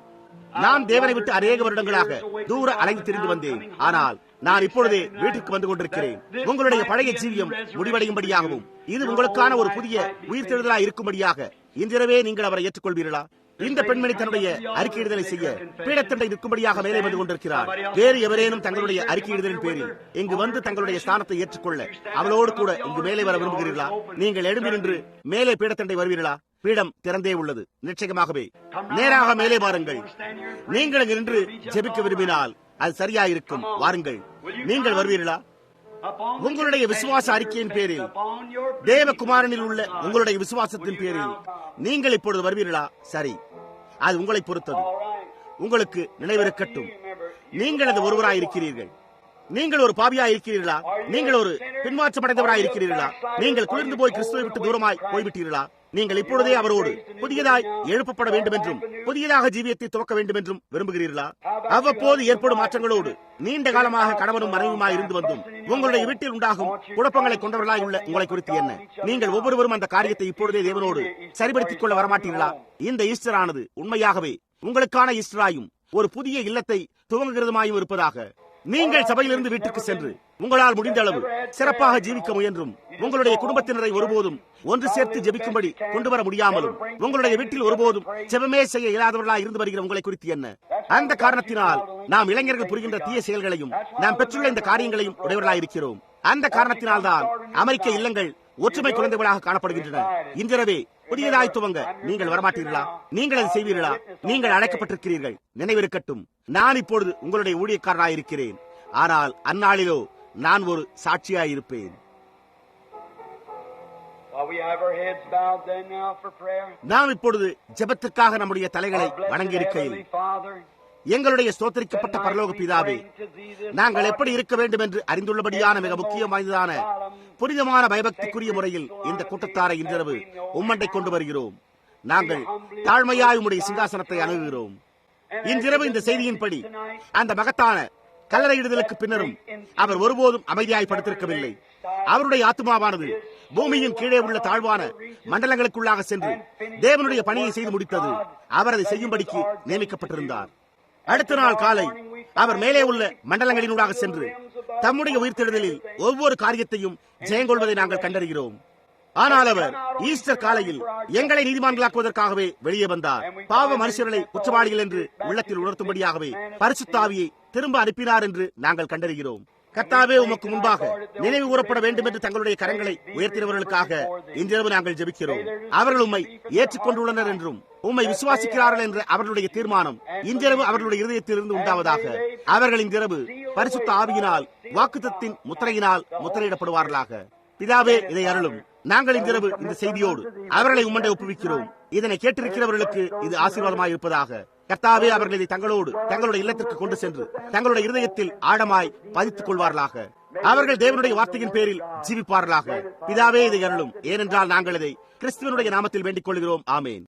நான் தேவனை விட்டு அநேக வருடங்களாக தூர அலைந்து திரிந்து வந்தேன். ஆனால் நான் இப்பொழுதே வீட்டுக்கு வந்து கொண்டிருக்கிறேன். உங்களுடைய பழைய ஜீவியம் முடிவடையும்படியாகவும் இது உங்களுக்கான ஒரு புதிய உயிர்த்தெழுதலாய் இருக்கும்படியாக இன்றிரவே நீங்கள் அவரை ஏற்றுக்கொள்வீர்களா? இந்த பெண்மணி தன்னுடைய அறிக்கையிடுதலை செய்ய பீடத்தண்டை நிற்கும்படியாக மேலே வந்து கொண்டிருக்கிறார். வேறு எவரேனும் தங்களுடைய அறிக்கையிடுதலின் பேரில் இங்கு வந்து தங்களுடைய ஸ்தானத்தை ஏற்றுக்கொள்ள அவளோடு கூட இங்கு மேலே வர விரும்புகிறீர்களா? நீங்கள் எழும்பி நின்று மேலே பீடத்தண்டை வருவீர்களா? பீடம் திறந்தே உள்ளது. நிச்சயமாகவே நேராக மேலே வாருங்கள். நீங்கள் இங்கு நின்று ஜெபிக்க விரும்பினால் அது சரியாயிருக்கும். வாருங்கள். நீங்கள் வருவீர்களா? உங்களுடைய விசுவாச அறிக்கையின் பேரில், தேவகுமாரனில் உள்ள உங்களுடைய விசுவாசத்தின் பேரில் நீங்கள் இப்பொழுது வருவீர்களா? சரி, அது உங்களை பொறுத்தது. உங்களுக்கு நினைவிருக்கட்டும், நீங்கள் அந்த ஒருவராய் இருக்கிறீர்கள். நீங்கள் ஒரு பாவியாய் இருக்கிறீர்களா? நீங்கள் ஒரு பின்மாற்றமடைந்தவராய் இருக்கிறீர்களா? நீங்கள் குளிர்ந்து போய் கிறிஸ்துவை விட்டு தூரமாய் போய்விட்டீர்களா? நீங்கள் இப்பொழுதே அவரோடு புதியதாய் எழுப்பப்பட வேண்டும் என்றும் புதியதாக ஜீவியத்தை துவக்க வேண்டும் என்றும் விரும்புகிறீர்களா? அவ்வப்போது ஏற்படும் மாற்றங்களோடு நீண்ட காலமாக கணவனும் மனைவியுமாய் இருந்து வந்தும் உங்களுடைய வீட்டில் உண்டாகும் குழப்பங்களை கொண்டவர்களாய் உள்ள உங்களை குறித்து என்ன? நீங்கள் ஒவ்வொருவரும் அந்த காரியத்தை இப்பொழுதே தேவனோடு சரிபடுத்திக் கொள்ள வரமாட்டீர்களா? இந்த ஈஸ்டர் ஆனது உண்மையாகவே உங்களுக்கான ஈஸ்டராயும் ஒரு புதிய இல்லத்தை துவங்குகிறதுமாயும் இருப்பதாக. நீங்கள் சபையிலிருந்து வீட்டுக்கு சென்று உங்களால் முடிந்த அளவு சிறப்பாக ஜீவிக்க முயன்றும் உங்களுடைய குடும்பத்தினரை ஒருபோதும் ஒன்று சேர்த்து ஜெபிக்கும்படி கொண்டு வர முடியாமலும் உங்களுடைய வீட்டில் ஒருபோதும் ஜெபமே செய்ய இயலாதவர்களாய் இருந்து வருகிற உங்களை குறித்து என்ன? அந்த காரணத்தினால் நாம் இளைஞர்கள் புரிகின்ற தீய செயல்களையும் நாம் பெற்றுள்ள இந்த காரியங்களையும் உடையவர்களாய் இருக்கிறோம். அந்த காரணத்தினால்தான் அமெரிக்க இல்லங்கள் ஒற்றுமை குறைந்தவர்களாக காணப்படுகின்றன. இன்றிரவே புதியதாய் துவங்க நீங்கள் வரமாட்டீர்களா? நீங்கள் அதை செய்வீர்களா? நீங்கள் அழைக்கப்பட்டிருக்கிறீர்கள். நினைவிருக்கட்டும், நான் இப்பொழுது உங்களுடைய ஊழியக்காரனாயிருக்கிறேன். ஆனால் அந்நாளிலோ நான் ஒரு சாட்சியாயிருப்பேன். நாம் இப்பொழுது ஜெபத்திற்காக நம்முடைய தலைகளை வணங்கியிருக்கையில், எங்களுடைய ஸ்தோத்திரிக்கப்பட்ட பரலோக பிதாவே, நாங்கள் எப்படி இருக்க வேண்டும் என்று அறிந்துள்ளபடியான மிக முக்கியமானதான புனிதமான பயபக்திக்குரிய முறையில் இந்த கூட்டத்தாரை இன்றிரவு உம்மண்டை கொண்டு வருகிறோம். நாங்கள் தாழ்மையாய் உம்முடைய சிங்காசனத்தை அணுகுகிறோம். இன்றிரவு இந்த செய்தியின்படி அந்த மகத்தான கல்லறையிடுதலுக்கு பின்னரும் அவர் ஒருபோதும் அமைதியாய் படுத்திருக்கவில்லை. அவருடைய ஆத்மாவானது பூமியின் கீழே உள்ள தாழ்வான மண்டலங்களுக்குள்ளாக சென்று தேவனுடைய பணியை செய்து முடித்தது. அவர் அதை செய்யும்படிக்கு நியமிக்கப்பட்டிருந்தார். அடுத்த நாள் காலை அவர் மேலே உள்ள மண்டலங்களினூடாக சென்று தம்முடைய உயிர்த்தெழுதலில் ஒவ்வொரு காரியத்தையும் ஜெயங்கொள்வதை நாங்கள் கண்டறிகிறோம். ஆனால் அவர் ஈஸ்டர் காலையில் எங்களை நீதிமான்களாக்குவதற்காகவே வெளியே வந்தார். பாவ மனுஷர்களை குற்றவாளிகள் என்று உள்ளத்தில் உணர்த்தும்படியாகவே பரிசுத்த ஆவியை திரும்ப அனுப்பினார் என்று நாங்கள் கண்டறிகிறோம். கர்த்தாவே, உமக்கு முன்பாக நினைவு கூறப்பட வேண்டும் என்று தங்களுடைய கரங்களை உயர்த்தினவர்களுக்காக இன்றிரவு நாங்கள் ஜெபிக்கிறோம். அவர்கள் உம்மை ஏற்றுக்கொண்டுள்ளனர் என்றும் உம்மை விசுவாசிக்கிறார்கள் என்ற அவர்களுடைய தீர்மானம் இன்றிரவு அவர்களுடைய இருதயத்திலிருந்து உண்டாவதாக. அவர்கள் இன்றிரவு பரிசுத்த ஆவியினால் வாக்குத்தத்தின் முத்திரையினால் முத்திரையிடப்படுவார்களாக. பிதாவே, இதை அருளும். நாங்கள் இன்றிரவு இந்த செய்தியோடு அவர்களை உம்மண்டை ஒப்புவிக்கிறோம். இதனை கேட்டிருக்கிறவர்களுக்கு இது ஆசீர்வாதமாய் இருப்பதாக. கர்த்தாவே, அவர்கள் இதை தங்களோடு தங்களுடைய இல்லத்திற்கு கொண்டு சென்று தங்களுடைய இருதயத்தில் ஆழமாய் பதித்துக் கொள்வார்களாக. அவர்கள் தேவனுடைய வார்த்தையின் பேரில் ஜீவிப்பார்களாக. பிதாவே, இதை அருளும். ஏனென்றால் நாங்கள் இதை கிறிஸ்துவனுடைய நாமத்தில் வேண்டிக் கொள்கிறோம். ஆமேன்.